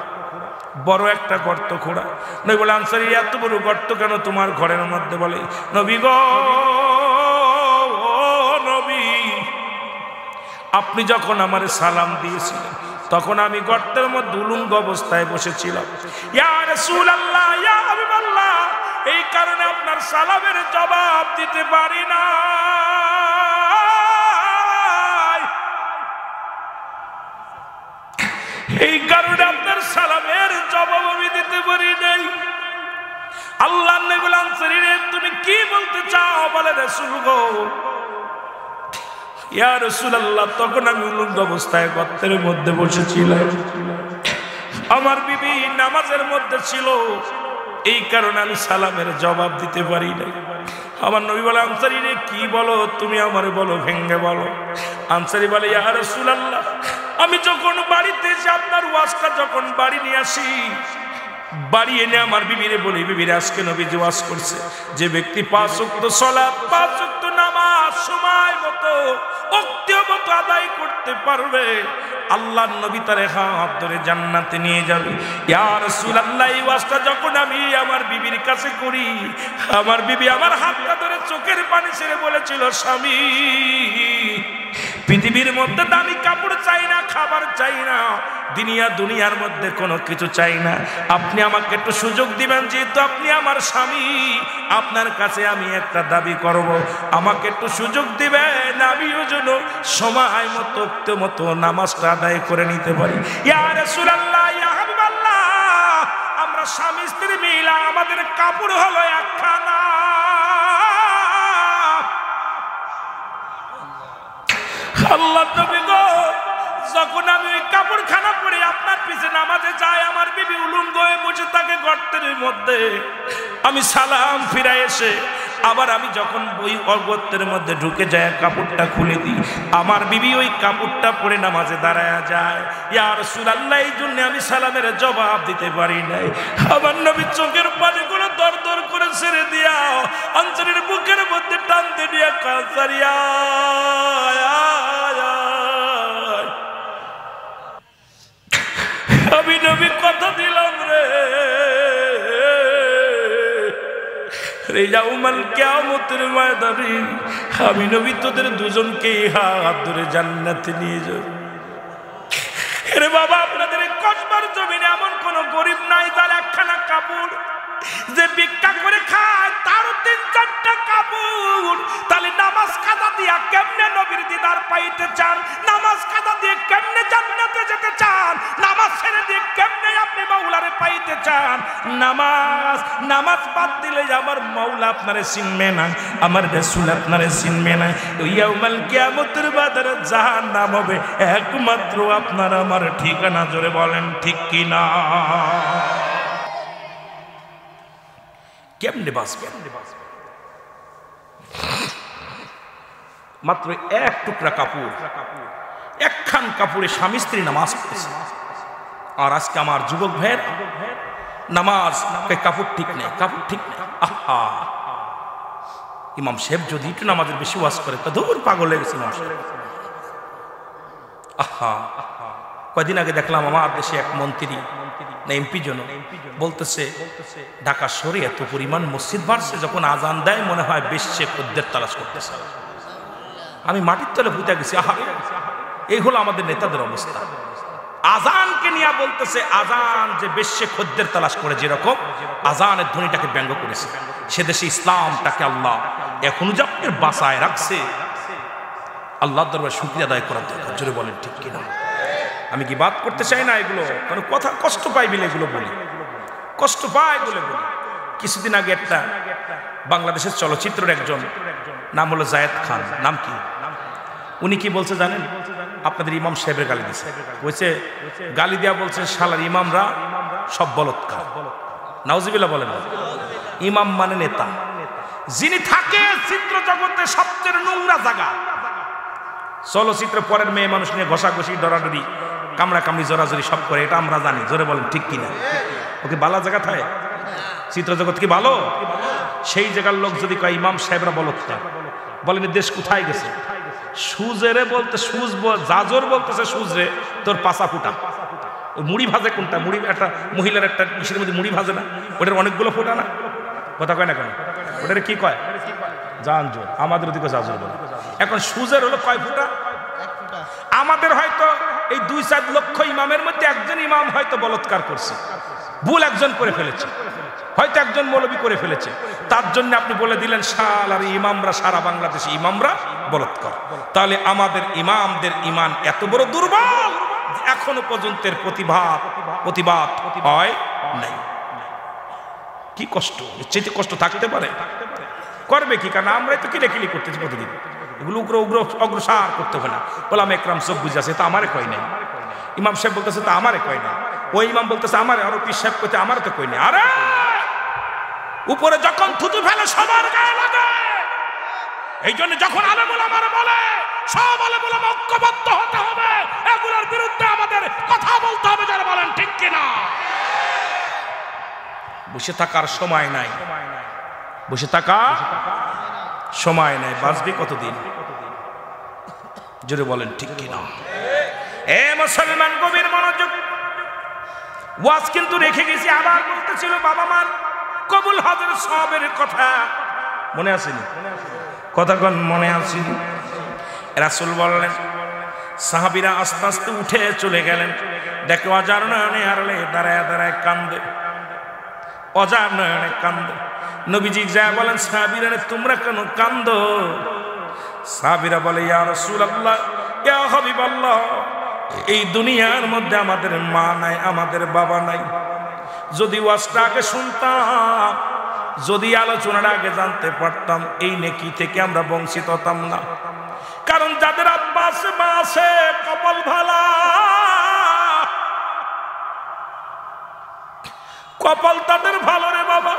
বড় একটা গর্ত খোঁড়া। নবী বলে আনসারী এত বড় গর্ত কেন তোমার ঘরের মধ্যে? বলে নবী গো নবী, আপনি যখন আমার সালাম দিয়েছিলেন তখন আমি গর্তের মধ্যে উলঙ্গ অবস্থায় বসেছিলাম। ইয়া রাসূলুল্লাহ ইয়া হাবিবাল্লাহ, এই কারণে আপনার সালামের জবাব দিতে পারি না। এই কারণে আপনার সালামের জবাব আমি দিতে পারি নাই। আল্লাহ নবী আনসারী রে তুমি কি বলতে চাও? বলে রাসূল গো ইয়া রাসূলুল্লাহ, তখন আমি উলঙ্গ অবস্থায় গর্তের মধ্যে বসেছিলাম। আমার বিবি নামাজের মধ্যে ছিল, এই কারণে আমি সালামের জবাব দিতে পারি না। আমার নবী বলে, আনসারী রে কি বলো তুমি, আমারে বলো, ভেঙ্গে বলো। আনসারী বলে, ইয়া রাসূলুল্লাহ, আমি যখন বাড়িতে এসে আপনার ওয়াজটা যখন বাড়ি নিয়ে আসি, বাড়ি এনে আমার বিবিরে বলি, বিবিরে আজকে নবীজি ওয়াজ করছে, যে ব্যক্তি 5 ওয়াক্ত সালাত 5 ওয়াক্ত নামাজ সময় মতো ওক্তীয় মতো আদায় করতে পারবে, আল্লাহর নবী তার হাত ধরে জান্নাতে নিয়ে যাবে। ইয়া রাসূলুল্লাহ, এই ওয়াজটা যখন আমি আমার বিবির কাছে করি, আমার বিবি আমার হাতটা ধরে চোখের পানি ছেড়ে বলেছিল, স্বামী, পৃথিবীর মধ্যে দামি কাপড় চাই না, খাবার চাই না, দুনিয়ার মধ্যে কোনো কিছু চাই না, আপনি আমাকে একটু সুযোগ দিবেন, যেহেতু আপনি আমার স্বামী, আপনার কাছে আমি একটা দাবি করব, আমাকে একটু সুযোগ দিবেন, আমিও যেন সময় মতো নামাজটা আদায় করে নিতে পারি। ইয়া রাসূলুল্লাহ, ইয়া হাবিবাল্লাহ, আমরা স্বামী স্ত্রী মিলা, আমাদের কাপড় হলো একখানা। আল্লাহ নবী গো, যখন আমি ওই কাপড়খানা পরে আপনার পিছে নামাজে যাই, আমার বিবি উলঙ্গ হয়ে বসে থাকে গর্তের মধ্যে, আমি সালাম ফিরাই এসে আবার আমি যখন ওই গর্তের মধ্যে ঢুকে যায় কাপড়টা খুলে দিই, আমার বিবি ওই কাপড়টা পরে নামাজে দাঁড়ায় যায়। ইয়া রাসূলুল্লাহ, এই জন্য আমি সালামের জবাব দিতে পারি নাই। আমার নবী চোখের পানিগুলো দর দর করে ছেড়ে দিয়া আনসারীর বুকের মধ্যে টানতে দিয়া কাছারিয়া, আমি নবী কথা দিলাম রে ইয়াউমাল কিয়ামতের ময়দানে আমি নবী তোদের দুজনকে হাত ধরে জান্নাতে নিয়ে যাব। রে বাবা, আপনাদের কসবার জমিনে এমন কোন গরিব নাই তার একখানা কাপড়, যে ভিক্ষা করে খায় তারও 3-4টা কাপড়। তাহলে নামাজ কাজা দিয়া কেমনে নবীর দিদার পাইতে চান? নামাজ কাজা দিয়ে কেমনে জান্নাতে যেতে চান? নামাজ ছেড়ে দিয়ে কেমনে আপনি মাওলারে পাইতে চান? নামাজ বাদ দিলে আমার মাওলা আপনারে চিনবে না, আমার রাসূল আপনারে চিনবে না। ইয়াউমাল কিয়ামতের বাজারে জাহান্নাম হবে একমাত্র আপনার আমার ঠিকানা। জোরে বলেন ঠিক কি না? কেমনে বাঁচবে? মাত্র এক টুকরা কাপড়, একখান কাপড়ে স্বামী স্ত্রী নামাজ পড়েছে। আর আজকে আমার যুবক ভাইয়ের নামাজ কাপড় ঠিক নেই, কাপড় ঠিক নেই। আহা, ইমাম সাহেব যদি একটু নামাজের বেশি ওয়াজ করে তা দূর পাগল হয়ে গেছে ইমাম সাহেব। আহা, কয়দিন আগে দেখলাম আমার দেশে এক মন্ত্রী না এমপি জন বলতেছে ঢাকা শহরে এত পরিমাণ মসজিদ বাড়ছে, যখন আজান দেয় মনে হয় বেশ্যে খদ্দের তালাশ করতেছে। আমি মাটির তলে পুঁতে গেছি। আহা, এই হলো আমাদের নেতাদের অবস্থা। আজানকে নিয়ে বলতেছে আজান যে বেশ্যে খদ্দের তালাশ করে, যেরকম আজানের ধ্বনিটাকে ব্যঙ্গ করেছে। সে দেশে ইসলামটাকে আল্লাহ এখনো যে আপনার বাঁচায় রাখছে, আল্লাহর দরবারে শুকরিয়া আদায় করার দরকার। জোরে বলেন ঠিক কিনা? আমি কি বাদ করতে চাই না এগুলো, কারণ কথা কষ্ট পাই বলে এগুলো বলি, কষ্ট পায় বলে বলি। কিছুদিন আগে একটা বাংলাদেশের চলচ্চিত্রের একজন নাম হলো জায়েদ খান, নাম কি, উনি কি বলছে জানেন? আপনাদের ইমাম সাহেবের গালি দিচ্ছে, বলছে গালি দেওয়া বলছে শালার ইমামরা সব বলৎকার। নাউজুবিল্লাহ বলেন। ইমাম মানে নেতা, যিনি থাকে চিত্র জগতে সবচেয়ে নোংরা জায়গা। চলচ্চিত্র পরের মেয়ে মানুষ নিয়ে ঘষাঘষি, ডরাডরি, কামড়া কামড়ি, জোরাজোরি সব করে, এটা আমরা জানি। জোরে বলেন ঠিক কিনা? ওকে বালা জায়গা থাকে চিত্র জগৎ কি ভালো? সেই জায়গার লোক যদি কয় ইমাম সাহেবরা বলৎকার, বলেন দেশ কোথায় গেছে? সুজেরে বলতে সুজ, জাজর বলতেছে সুজরে তোর পাশা ফুটা। ওই মুড়ি ভাজে কোনটা? মুড়ি একটা মহিলার একটা ইসের মধ্যে মুড়ি ভাজে না, ওটার অনেকগুলো ফোটা না? কথা কয় না কেন? ওটার কি কয়? জানজোর। আমাদের ওদিকে জাজর বলে। এখন সুজের হলো কয় ফুটা? আমাদের হয়তো এই 2-4 লক্ষ ইমামের মধ্যে একজন ইমাম হয়তো বলৎকার করছে, ভুল একজন করে ফেলেছে, হয়তো একজন মৌলবী করে ফেলেছে, তার জন্য আপনি বলে দিলেন শালার ইমামরা, সারা বাংলাদেশে ইমামরা বলৎকার। তাহলে আমাদের ইমামদের ইমান এত বড় দুর্বল, এখনো পর্যন্ত প্রতিবাদ হয় নাই। কি কষ্ট, এর চেয়ে কষ্ট থাকতে পারে? করবে কি? কারণ আমরাই তো কিলাকিলি করতেছি প্রতিদিন। এগুলো উগ্র উগ্র অগ্রসর করতে হবে না। বললাম একরাম চোখ বুঝে আছে, তা আমারে কই নাই। ইমাম সাহেব বলতেছে তা আমারে কই নাই। ওই ইমাম বলতেছে আমারে, আরো পীর সাহেব কইতে আমারে তো কই নাই। আরে উপরে যখন থুতু ফেলে সবার গায়ে লাগে, এই জন্য যখন আলেম ওলামারা বলে সব আলেম ওলামা ঐক্যবদ্ধ হতে হবে, এগুলোর বিরুদ্ধে আমাদের কথা বলতে হবে। যারা বলেন ঠিক কিনা? বসে থাকার সময় নাই, বসে থাকা সময় নাই। বাঁচবি কতদিন? জোরে বলেন ঠিক কিনা? এ মুসলমান গভীর মনোযোগ। ওয়াজ কিন্তু রেখে গেছি। আবার বলতেছিল বাবা মার কবুল হজের সবের কথা মনে আসেনি? কথাক্ষণ মনে আসেনি? রাসূল বললেন, সাহাবীরা আস্তে আস্তে উঠে চলে গেলেন। দেখো অজার নয়নে হারলে দাঁড়ায় দাঁড়ায় কান্দে, অজার নয়নে কান্দে। নবীজি যা বলেন, সাহাবীরা তোমরা কেন কান্দো? সাহাবীরা বলে, ইয়া রাসূলুল্লাহ, ইয়া হাবিবাল্লাহ, এই দুনিয়ার মধ্যে আমাদের মা নাই, আমাদের বাবা নাই। যদি ওয়াজটা আগে শুনতাম, যদি আলোচনার আগে জানতে পারতাম, এই নেকি থেকে আমরা বঞ্চিত হতাম না। কারণ যাদের আব্বা আছে, মা আছে, কপাল ভালা, কপাল তাদের ভালো রে বাবা।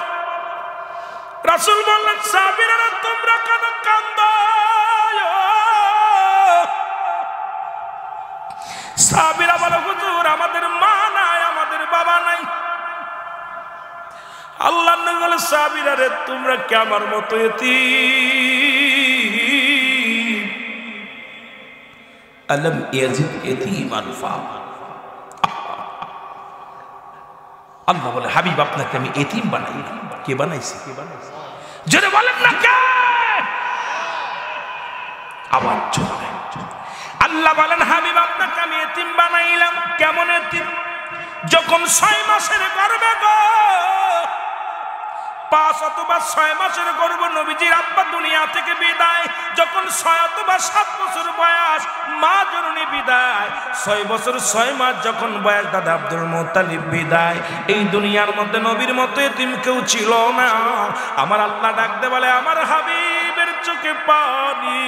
রাসূল বললেন, সাহাবীরা তোমরা কেন কান্দো? সাহাবীরা বলে, হুজুর আমাদের মা নাই, আমাদের বাবা নাই। আল্লাহর নবী বলে, সাহাবীরা রে তোমরা কি আমার মতো এতিম? আলম ইয়াজিদ এতিমান ফাআ। আল্লাহ বলে, হাবিব আপনাকে আমি এতিম বানাইলাম। কে বানাইছে? যদি বলেন না কে? আবার জোরে আল্লাহ বলেন, হাবিব আপনাকে আমি এতিম বানাইলাম। কেমন এতিম? যখন 6 মাসের গর্ভে গো, 5 অথবা 6 মাসের গর্ভে নবীজির আব্বা দুনিয়া থেকে বিদায়। যখন 6 অথবা 7 বছর বয়স, মা জননী বিদায়। 6 বছর 6 মাস যখন বয়স, দাদা আব্দুল মুত্তালিব বিদায়। এই দুনিয়ার মধ্যে নবীর মতো এতিম কেউ ছিল না। আমার আল্লাহ ডাকতে বলে, আমার হাবিবের চোখে পানি।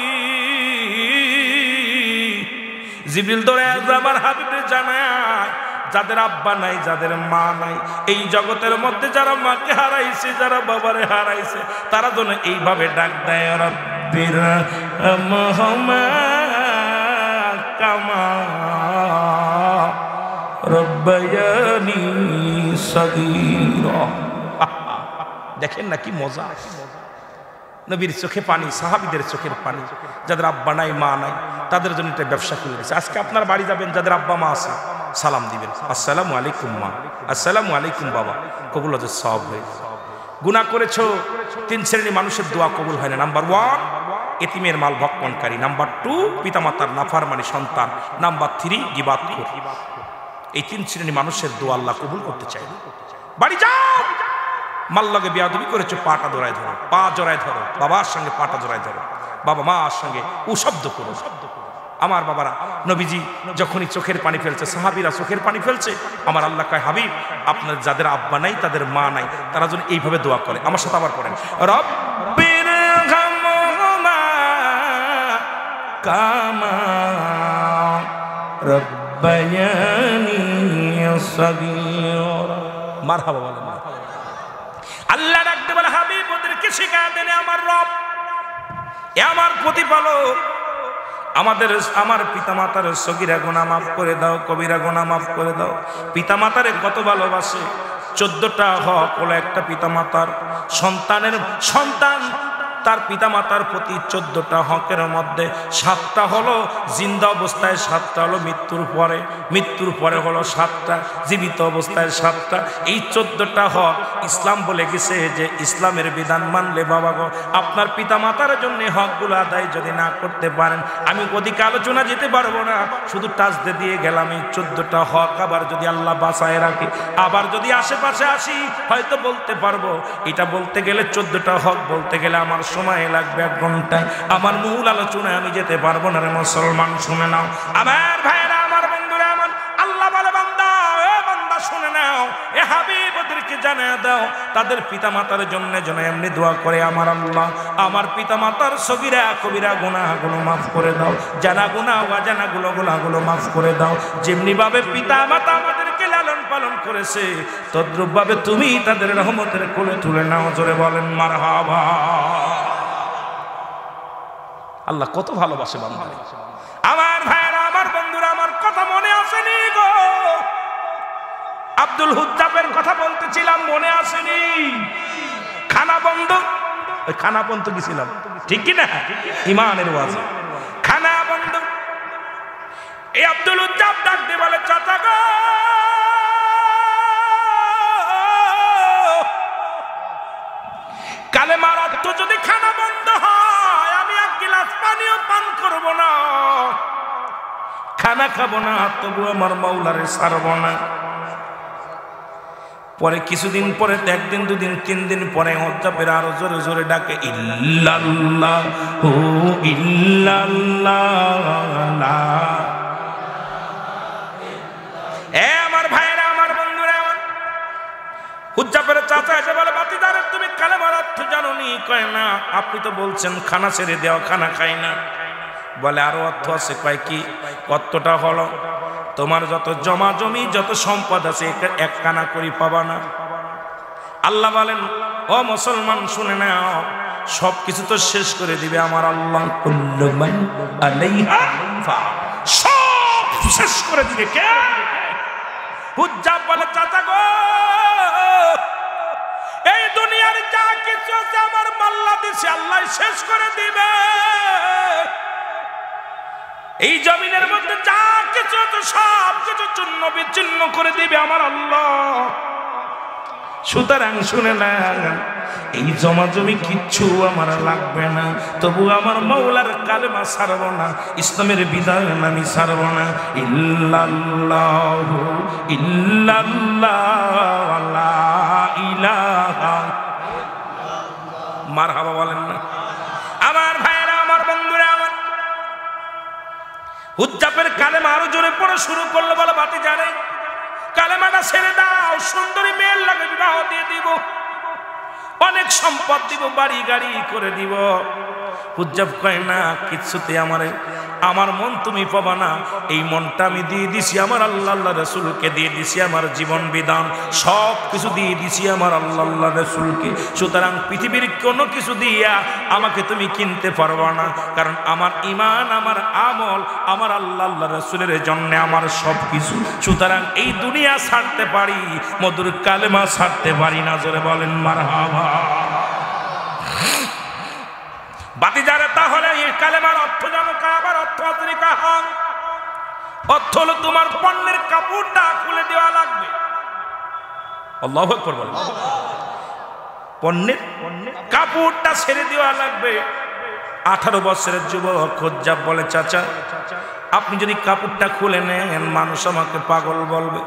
জিবরিল দৌড়ে আমার হাবিবের জানায়, যাদের আব্বা নাই, যাদের মা নাই, এই জগতের মধ্যে যারা মাকে হারাইছে, যারা বাবারে হারাইছে, তারা যেন এইভাবে ডাক দেয়, রব্বির হামহুমা কামা রব্বায়ানি সগীরা। দেখেন না কি মজা! নবীর চোখে পানি, সাহাবীদের চোখের পানি। যাদের আব্বা নাই, মা নাই, তাদের জন্য এটা ব্যবসা খুলে দিয়েছে। আজকে আপনার বাড়ি যাবেন, যাদের আব্বা মা আছে, সালাম দিবেন, আসসালামু আলাইকুম মা, আসসালামু আলাইকুম বাবা। কবুল হজের সওয়াব হয়ে। গুনাহ করেছো, 3 শ্রেণীর মানুষের দোয়া কবুল হয় না। নাম্বার 1 এতিমের মাল ভক্ষণকারী, নাম্বার 2 পিতামাতার নাফরমানি সন্তান, নাম্বার 3 গীবাতখোর। এই 3 শ্রেণীর মানুষের দোয়া আল্লাহ কবুল করতে চায় না। বাড়ি যাও, মাল লগে বিয়াদবি করেছো, পাটা জড়ায় ধরো, পা জড়ায় ধরো, বাবার সঙ্গে পাটা জড়ায় ধরো, বাবা মার সঙ্গে ও শব্দ করো। আমার বাবারা, নবীজি যখনই চোখের পানি ফেলছে, সাহাবীরা চোখের পানি ফেলছে, আমার আল্লাহ কয়, হাবিব আপনার যাদের আব্বা নাই, তাদের মা নাই, তারা যেন এইভাবে দোয়া করে। আমার সাথে আবার পড়েন, রব্বির হামহুমা কামা রব্বায়ানি সগীরা। মারহাবা বলেন। আল্লাহ ডাকতে বলে, হাবিব ওদেরকে শিখায় দেন, আমার রব, আমার প্রতিপালক, আমার পিতামাতার সগীরা গুনাহ মাফ করে দাও, কবিরা গুনাহ মাফ করে দাও। পিতামাতারে কত ভালোবাসে। 14টা হক হলো একটা পিতামাতার। সন্তান তার পিতামাতার প্রতি 14টা হকের মধ্যে 7টা হলো জিন্দা অবস্থায়, 7টা হলো মৃত্যুর পরে হলো 7টা, জীবিত অবস্থায় 7টা। এই 14টা হক ইসলাম বলে গেছে যে ইসলামের বিধান মানলে বাবা গো, আপনার পিতামাতার জন্য হকগুলো আদায় যদি না করতে পারেন, আমি ওদিকে আলোচনা যেতে পারবো না, শুধু টাচ দিয়ে গেলাম। এই 14টা হক আবার যদি আল্লাহ বাঁচায় রাখে, আবার যদি আশেপাশে আসি, হয়তো বলতে পারবো। এটা বলতে গেলে 14টা হক বলতে গেলে আমার সময় লাগবে 1 ঘন্টায়। আমার মূল আলোচনায় আমি যেতে পারবো না রে মুসলমান। শুনে নাও আমার ভাইরা, আমার বন্ধুরা, আমার আল্লাহ বলে, বান্দা, এ বান্দা শুনে নাও, এ হাবিব ওদেরকে জানিয়ে দাও তাদের পিতামাতার জন্য যেন এমনি দোয়া করে, আমার আল্লাহ আমার পিতামাতার সগীরা কবিরা গুনাহগুলো মাফ করে দাও, জানা গুনাহ অজানা গুনাহগুলো মাফ করে দাও। যেমনি ভাবে পিতামাতা আমাদেরকে লালন পালন করেছে তদ্রূপ ভাবে তুমি তাদের রহমতের কোলে তুলে নাও। জোরে বলেন মারহাবা। আল্লাহ কত ভালোবাসে বান্দা। আমার ভাইরা, আমার বন্ধুরা, আমার কথা মনে আসেনি গো? আব্দুল হুজ্জাবের কথা বলতেছিলাম, মনে আসেনি? খানা বন্ধ, ওই খানা বন্ধ গেছিলাম, ঠিক কি না? ইমানের ওয়াজ, খানা বন্ধ। এই আব্দুল হুজ্জাব ডাক দিয়ে বলে, চাচা গো, কালেমার অর্থ যদি খানা বন্ধ হয় আমি এক গিলাস পানিও পান করব না, খানা খাবো না, তবু আমার মাওলারে ছাড়ব না। পরে কিছুদিন পরে, একদিন দুদিন তিন দিন পরে হুজ্জাবের আরো জোরে জোরে ডাকে, ইল্লাল্লাহু ইল্লাল্লাহ। আমার ভাইরা, আমার বন্ধুরা, আমার হুজ্জাবের চাচা এসে বলে, বাতিদারে তুমি কালেমার অর্থ জানো নি? কয় না। আপনি তো বলছেন খানা ছেড়ে দেওয়া, খানা খাই না। বলে আরো অর্থ আছে। কয় কি? অর্থটা হলো তোমার যত জমা জমি যত সম্পদ আছে এক কানা করি পাবা না। আল্লাহ বলেন, ও মুসলমান শুনে নাও, সবকিছু তো শেষ করে দিবে আমার আল্লাহ। কুল্লু মান আলাইহা ফান, সব শেষ করে দিবে কে? হুজ্জাব বলে, চাচা গো, এই দুনিয়ার যা কিছু আছে আমার মাল্লা দিছে আল্লাহ শেষ করে দিবে। এই জমিনের মধ্যে যা কিছু আছে সব কিছু চূর্ণ বিচ্ছিন্ন করে দিবে আমার আল্লাহ। সুতরাং শুনে না, এই জমা জমি কিচ্ছু আমার লাগবে না, তবু আমার মাওলার কালেমা ছাড়ব না, ইসলামের বিধান আমি ছাড়ব না। ইল্লাল্লাহু ইল্লাল্লাহ লা ইলাহা। মারহাবা বলেন না? আমার ভাইয়েরা, আমার বন্ধুরা, আমার হুজ্জাবের কালেমা আরো জোরে পড়া শুরু করলো। বলে, বাতি জানে কালেমাটা ছেড়ে দাও, সুন্দরী মেয়ের লাগে বিবাহ দিয়ে দিব, অনেক সম্পদ দিব, বাড়ি গাড়ি করে দিব। হুজ্জাব কয় না, কিচ্ছুতে আমার মন তুমি পাবা না। এই মনটা আমি দিয়ে দিছি আমার আল্লাহ রাসূলকে, দিয়ে দিছি আমার জীবন বিধান, সব কিছু দিয়ে দিছি আমার আল্লাহ রাসূলকে। সুতরাং পৃথিবীর কোনো কিছু দিয়া আমাকে তুমি কিনতে পারবা না, কারণ আমার ঈমান, আমার আমল আমার আল্লাহ রাসূলের জন্য আমার সব কিছু। সুতরাং এই দুনিয়া ছাড়তে পারি, মধুর কালেমা ছাড়তে পারি না। জোরে বলেন মারহাবা। বাতিজারে, তাহলে এই কালেমার অর্থ জানো? কাবার অর্থ অর্থ হলো তোমার পণ্যের কাপড়টা খুলে দেওয়া লাগবে। আল্লাহু আকবার বলেন। পণ্যের কাপড়টা ছেড়ে দেওয়া লাগবে। 18 বছরের যুবক হুজ্জাব বলে, চাচা আপনি যদি কাপড়টা খুলে নেন মানুষ আমাকে পাগল বলবে,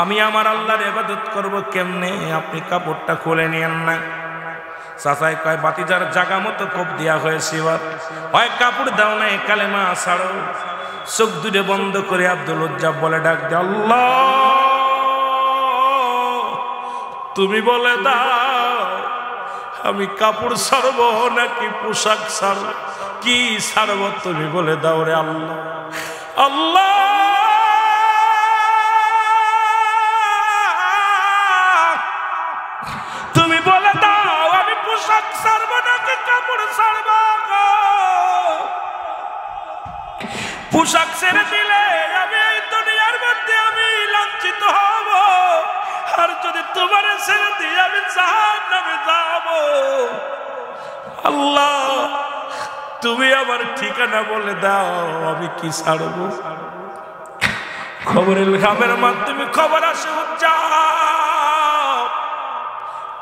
আমি আমার আল্লাহর ইবাদত করব কেমনে? আপনি কাপড়টা খুলে নেন না। চাচাই কয়, বাতিজার জাগা মতো কোপ দেওয়া হয়েছে, এবার হয় কাপড় দাও না কালেমা ছাড়ো। চোখ দুটো বন্ধ করে আব্দুল হুজ্জাব বলে, ডাক দে, আল্লাহ তুমি বলে দাও আমি কাপড় ছাড়ব নাকি পোশাক ছাড়ব, কি ছাড়ব তুমি বলে দাও রে আল্লাহ। আল্লাহ তুমি বলে দাও আমি পোশাক ছাড়ব নাকি কাপড় ছাড়ব। পোশাক ছেড়ে দিলে আমি এই দুনিয়ার মধ্যে আমি লাঞ্ছিত হব, আর যদি তোমার ছেড়ে দিয়ে আমি জাহান্নামে যাব। আল্লাহ তুমি আমার ঠিকানা বলে দাও, আমি কি ছাড়ব। খবরের খামের মাধ্যমে খবর আসে,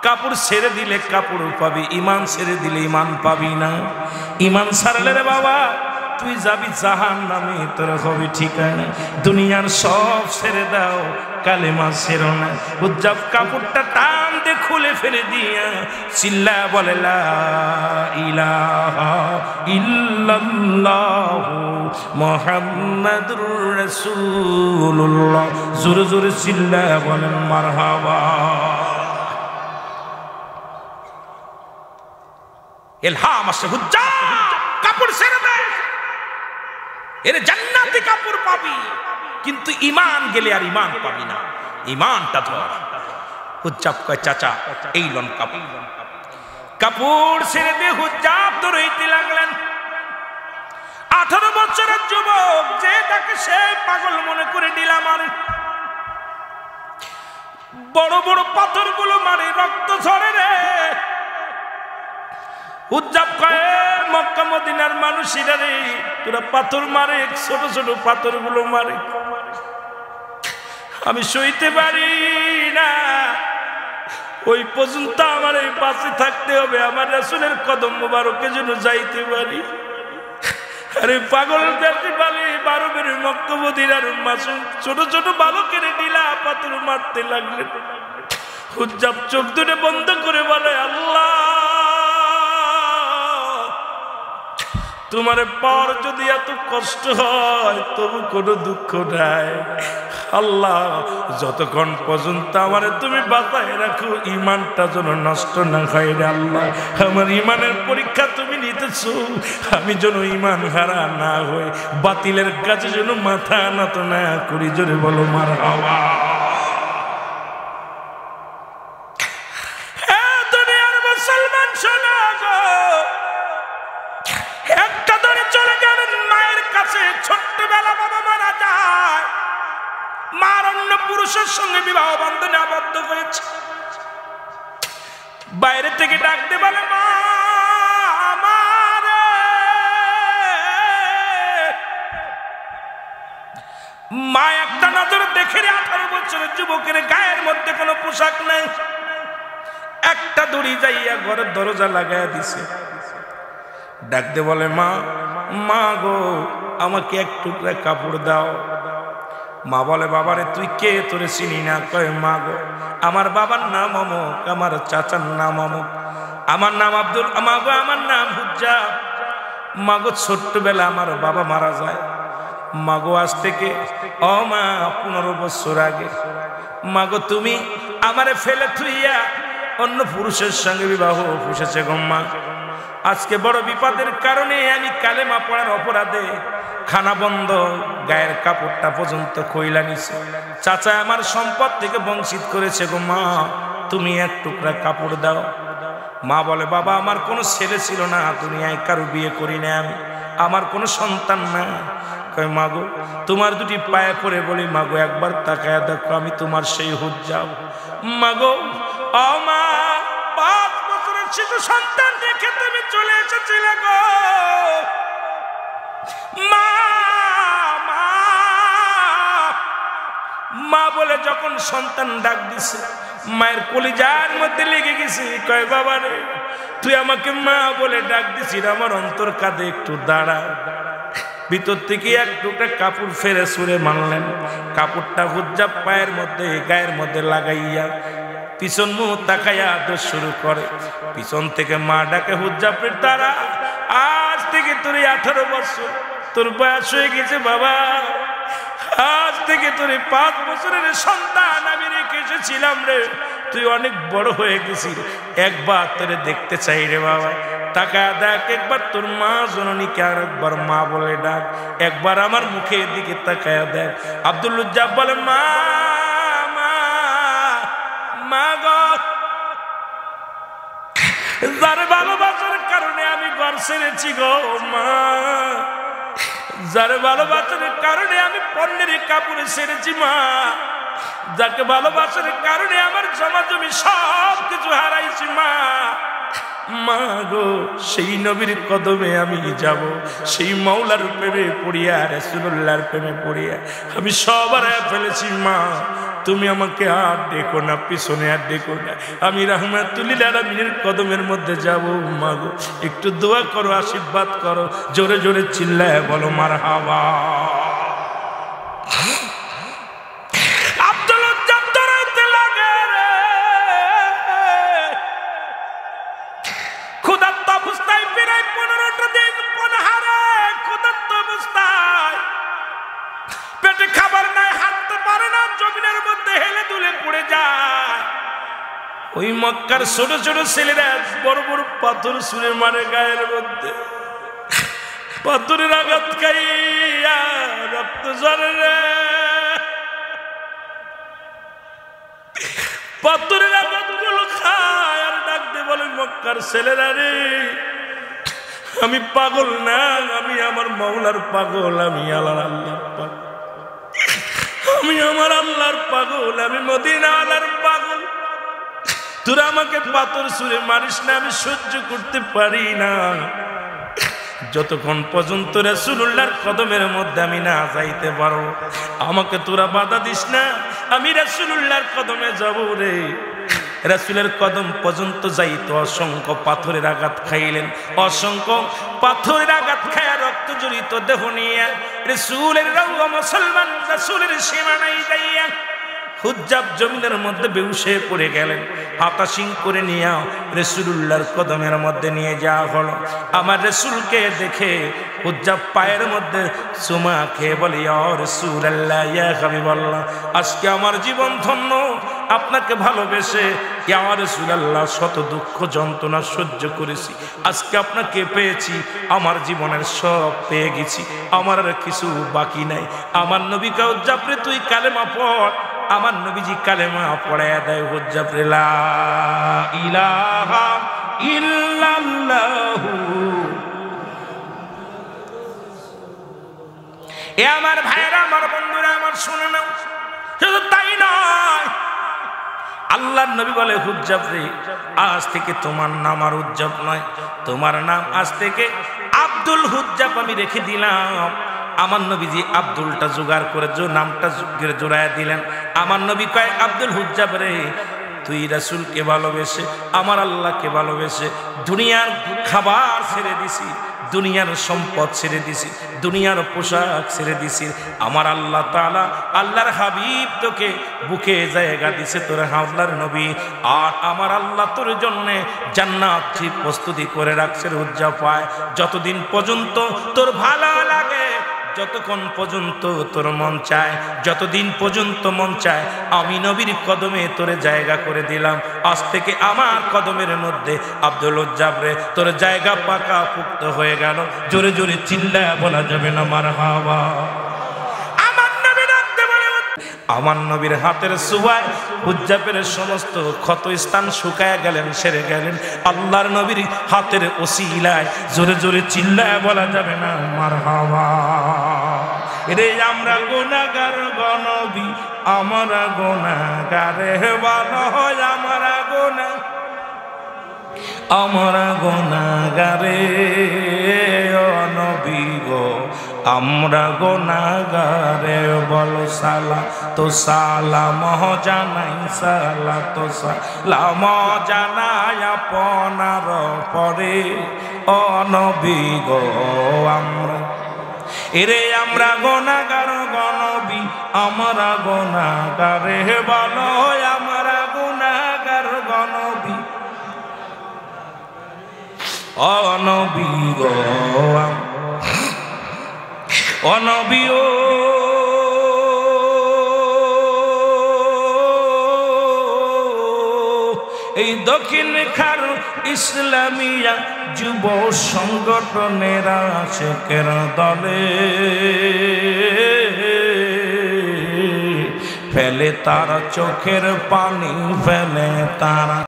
কাপড় ছেড়ে দিলে কাপড় পাবি, ইমান ছেড়ে দিলে ইমান পাবি না। ইমান ছাড়লে রে বাবা তুই যাবি জাহান্নামে, তোর হবে ঠিকানা। দুনিয়ার সব ছেড়ে দাও, কালেমা ছেড়ো না। হুজ্জাব কাপড়টা টান দিয়ে খুলে ফেলে দিয়া চিল্লা বলে, লা ইলাহা ইল্লাল্লাহু মুহাম্মাদুর রাসূলুল্লাহ। জোরে জোরে চিল্লা বলেন মারহাবা। ইলহাম আসে, হুজ্জাব কাপড় ছেড়ে দে, এর জান্নাতি কাপড় পাবি, কিন্তু ঈমান গেলে আর ঈমান পাবি না, ঈমানটা ধর। হুজ্জাব কয় চাচা এই লন কাপড়। কাপড় ছেড়ে দিয়ে হুজ্জাব দৌড়াইতে লাগলেন। 18 বছরের যুবক, যে তাকে সে পাগল মনে করে দিলাম, আর বড় বড় পাথরগুলো মারে, রক্ত ঝরে রে। হুজ্জাব কয় মক্কা মদিনার মানুষেরা রে, তোরা পাথর মারে, ছোট ছোট পাথরগুলো মারে, আমি সইতে পারি না, ওই পর্যন্ত আমার এই পাশে থাকতে হবে, আমার রাসূলের কদম মোবারকে যেন যাইতে পারি। আরে পাগল দেখতে পালি 12 বের মক্কা মদিনার মাসুম ছোট ছোট বালকের ঢিলা পাথর মারতে লাগলেন। হুজ্জাব চোখ দুটো বন্ধ করে বলে, আল্লাহ তোমার পর যদি এত কষ্ট হয় তবু কোনো দুঃখ নাই, আল্লাহ যতক্ষণ পর্যন্ত আমারে তুমি বাঁচায় রাখো, ঈমানটা যেন নষ্ট না হয় রে আল্লাহ, আমার ঈমানের পরীক্ষা তুমি নিতেছো, আমি যেন ঈমান হারা না হই, বাতিলের কাছে যেন মাথা নত না করি, জোরে বলো মারহাবা। দুনিয়ার মুসলমান শোনো গো, একটা ধরে চলে গেলেন মায়ের কাছে, ছোট্টবেলা বাবা মারা যায়, মার অন্য পুরুষের সঙ্গে বিবাহ বন্ধনে আবদ্ধ হয়েছে, বাইরে থেকে ডাকতে বলে মা, মা একটা নজর দেখে 18 বছরের যুবকের গায়ের মধ্যে কোনো পোশাক নাই, একটা দড়ি যাইয়া ঘরের দরজা লাগাইয়া দিছে, ডাকতে বলে মা, মা গো আমাকে এক টুকরা কাপড় দাও। মা বলে বাবারে তুই কে, তোরে চিনি না। কয় মা গো আমার বাবার নাম অমুক, আমার চাচার নাম অমুক, আমার নাম আব্দুল, মা গো আমার নাম হুজ্জাব। মা গো ছোট্টবেলা আমার বাবা মারা যায়, মা গো আজ থেকে 15 বছর আগে মা গো তুমি আমারে ফেলে থুইয়া অন্য পুরুষের সঙ্গে বিবাহ বসেছে গো মা, আজকে বড় বিপদের কারণে আমি কালেমা পড়ার অপরাধে খানা বন্ধ, গায়ের কাপড়টা পর্যন্ত কইলা নিছে, চাচা আমার সম্পদ থেকে বঞ্চিত করেছে গো মা, তুমি এক টুকরা কাপড় দাও। মা বলে বাবা আমার কোনো ছেলে ছিল না, দুনিয়ায় কারো বিয়ে করি না আমি, আমার কোনো সন্তান না। কয় মা গো তোমার দুটি পায়ে পড়ে বলি মা গো একবার তাকায়া দেখো আমি তোমার সেই হুজ্জাব। মা গো ও মা, 5 বছরের শিশু সন্তান রেখে তুমি চলে এসেছিলে গো মা, মা, মা বলে যখন সন্তান ডাক দিছে মায়ের কলিজার মধ্যে লেগে গেছে। কয় বাবা রে তুই আমাকে মা বলে ডাক দিছিস, আমার অন্তর কাঁদে, একটু দাঁড়া। ভিতর থেকে এক টুকরা কাপড় ফেরে সুরে মানলেন, কাপড়টা হুজ্জাব পায়ের মধ্যে গায়ের মধ্যে লাগাইয়া পিছন মুখ তাকাইয়া দোষ শুরু করে। পিছন থেকে মা ডাকে হুজ্জাবের তারা, আজ থেকে তোর 18 বছর তোর বয়স হয়ে গেছে বাবা, আজ থেকে তোর 5 বছরের সন্তান আমি রেখে এসেছিলাম রে, তুই অনেক বড় হয়ে গেছিস, একবার তোরে দেখতে চাই রে বাবা, টাকা দেখ একবার তোর মা জননীকে, আর একবার মা বলে ডাক, একবার আমার মুখের দিকে তাকায়া দেখ। আব্দুল হুজ্জাব বলে মা, মা, মা গো, যার ভালোবাসার কারণে আমি ঘর ছেড়েছি গো মা, যার ভালোবাসার কারণে আমি পণ্যের কাপড়ে ছেড়েছি মা, যাকে ভালোবাসার কারণে আমার জমা জমি সব কিছু হারাইছি মা, মা গো সেই নবীর কদমে আমি যাব, সেই মাওলার প্রেমে পড়িয়া রাসূলুল্লাহর প্রেমে পড়িয়া আমি সব হারায় ফেলেছি মা, তুমি আমাকে আর ডেকো না, পিছনে আর ডেকো না, আমি রাহমাতুল লিল আলামিনের কদমের মধ্যে যাব মা গো, একটু দোয়া করো, আশীর্বাদ করো, জোরে জোরে চিল্লায় বলো মারহাবা। ওই মক্কার ছোট ছোট ছেলেরা বড় বড় পাথর ছুঁড়ে মারে গায়ের মধ্যে, পাথরের আঘাত খাইয়া রক্ত ঝরে রে, পাথরের আঘাত গুলো খায় আর ডাক দিয়ে বলে মক্কার ছেলেরা রে, আমি পাগল না, আমি আমার মাওলার পাগল, আমি আল্লাহর পাগল, আমি আমার আল্লাহর পাগল, আমি মদিনাওয়ালার পাগল। তোরা আমাকে পাথর ছুঁড়ে মারিস না, আমি সহ্য করতে পারি না। যতক্ষণ পর্যন্ত রাসূলুল্লাহর কদমের মধ্যে আমি না যাইতে পারো, আমাকে তোরা বাধা দিস না, আমি রাসূলুল্লাহর কদমে যাব রে। রাসূলের কদম পর্যন্ত যাইতে অসংখ্য পাথরের আঘাত খাইলেন, অসংখ্য পাথরের আঘাত খায়া রক্ত জড়িত দেহ নিয়ে রাসূলের রওজা মুসলমান রাসূলের সীমানায় যাইয়া হুজ্জাব জমিনের মধ্যে বেহুশে পড়ে গেলেন। হাতাশিং করে নিয়ে রাসূলুল্লাহর কদমের মধ্যে নিয়ে যাওয়া হলো। আমার রাসূলকে দেখে হুজ্জাব পায়ের মধ্যে চুমা খেয়ে বলে, ইয়া রাসূলুল্লাহ, ইয়া হাবিবাল্লাহ, আজকে আমার জীবন ধন্য, আপনাকে ভালোবেসে ইয়া রাসূলুল্লাহ শত দুঃখ যন্ত্রণা সহ্য করেছি, আজকে আপনাকে পেয়েছি, আমার জীবনের সব পেয়ে গেছি, আমার আর কিছু বাকি নাই। আমার নবীকে হুজ্জাব রে তুই কালেমা পড়। আমার নবীজি কালেমা পড়ায়া দেয় হুজ্জাব রে, লা ইলাহা ইল্লাল্লাহু। এ আমার ভাইরা, আমার বন্ধুরা, আমার শুনে নাও, শুধু তাই নয়, আল্লাহর নবী বলে হুজ্জাব রে, আজ থেকে তোমার নাম আর হুজ্জাব নয়, তোমার নাম আজ থেকে আব্দুল হুজ্জাব আমি রেখে দিলাম। আমার নবীজি আব্দুলটা জোগাড় করে নামটা জোড়ায় দিলেন। আমার নবী কয়, আব্দুল হুজ্জাব রে, তুই রাসূলকে ভালোবেসে আমার আল্লাহকে ভালোবেসে দুনিয়ার খাবার ছেড়ে দিছি, দুনিয়ার সম্পদ ছেড়ে দিছি, দুনিয়ার পোশাক ছেড়ে দিছি, আমার আল্লাহ তাআলা আল্লাহর হাবিব তোকে বুকে জায়গা দিছে, তোর আল্লাহর নবী, আর আমার আল্লাহ তোর জন্য জান্নাত ঠিক প্রস্তুতি করে রাখছে। হুজ্জাব পায়, যতদিন পর্যন্ত তোর ভালো লাগে, যতক্ষণ পর্যন্ত তোর মন চায়, যতদিন পর্যন্ত মন চায়, আমি নবীর কদমে তোরে জায়গা করে দিলাম। আজ থেকে আমার কদমের মধ্যে আব্দুল হুজ্জাব রে, তোর জায়গা পাকা পুক্ত হয়ে গেল। জোরে জোরে চিল্লায়া বলা যাবে না মারহাবা। আমার নবীর হাতের সুবায় হুজ্জাবের সমস্ত ক্ষত স্থান শুকায়া গেলেন, সেরে গেলেন। আল্লাহর নবীর হাতের ওসিলায় জোরে জোরে চিল্লায় বলা যাবে না মারহাবা। রে আমরা গুনাহগার গো নবী, আমরা গুনাহগারে ভালো হয়, আমরা গুনাহ, আমরা গুনাহগারে ও নবী গো, আমরা গুনাহগারে বলো সালাম তো সালাম জানাই, সালাম তো সালাম জানাই আপনার পরে ও নবী গো। আমরা এরে আমরা গুনাহগার গো নবী, আমরা গুনাহগারে বলো, আমরা গুনাহগার গো নবী ও নবী গো, ও নবী ও এই দক্ষিণ খার ইসলামিয়া যুব সংগঠনের আশেকের দলে ফেলে তারা চোখের পানি, ফেলে তারা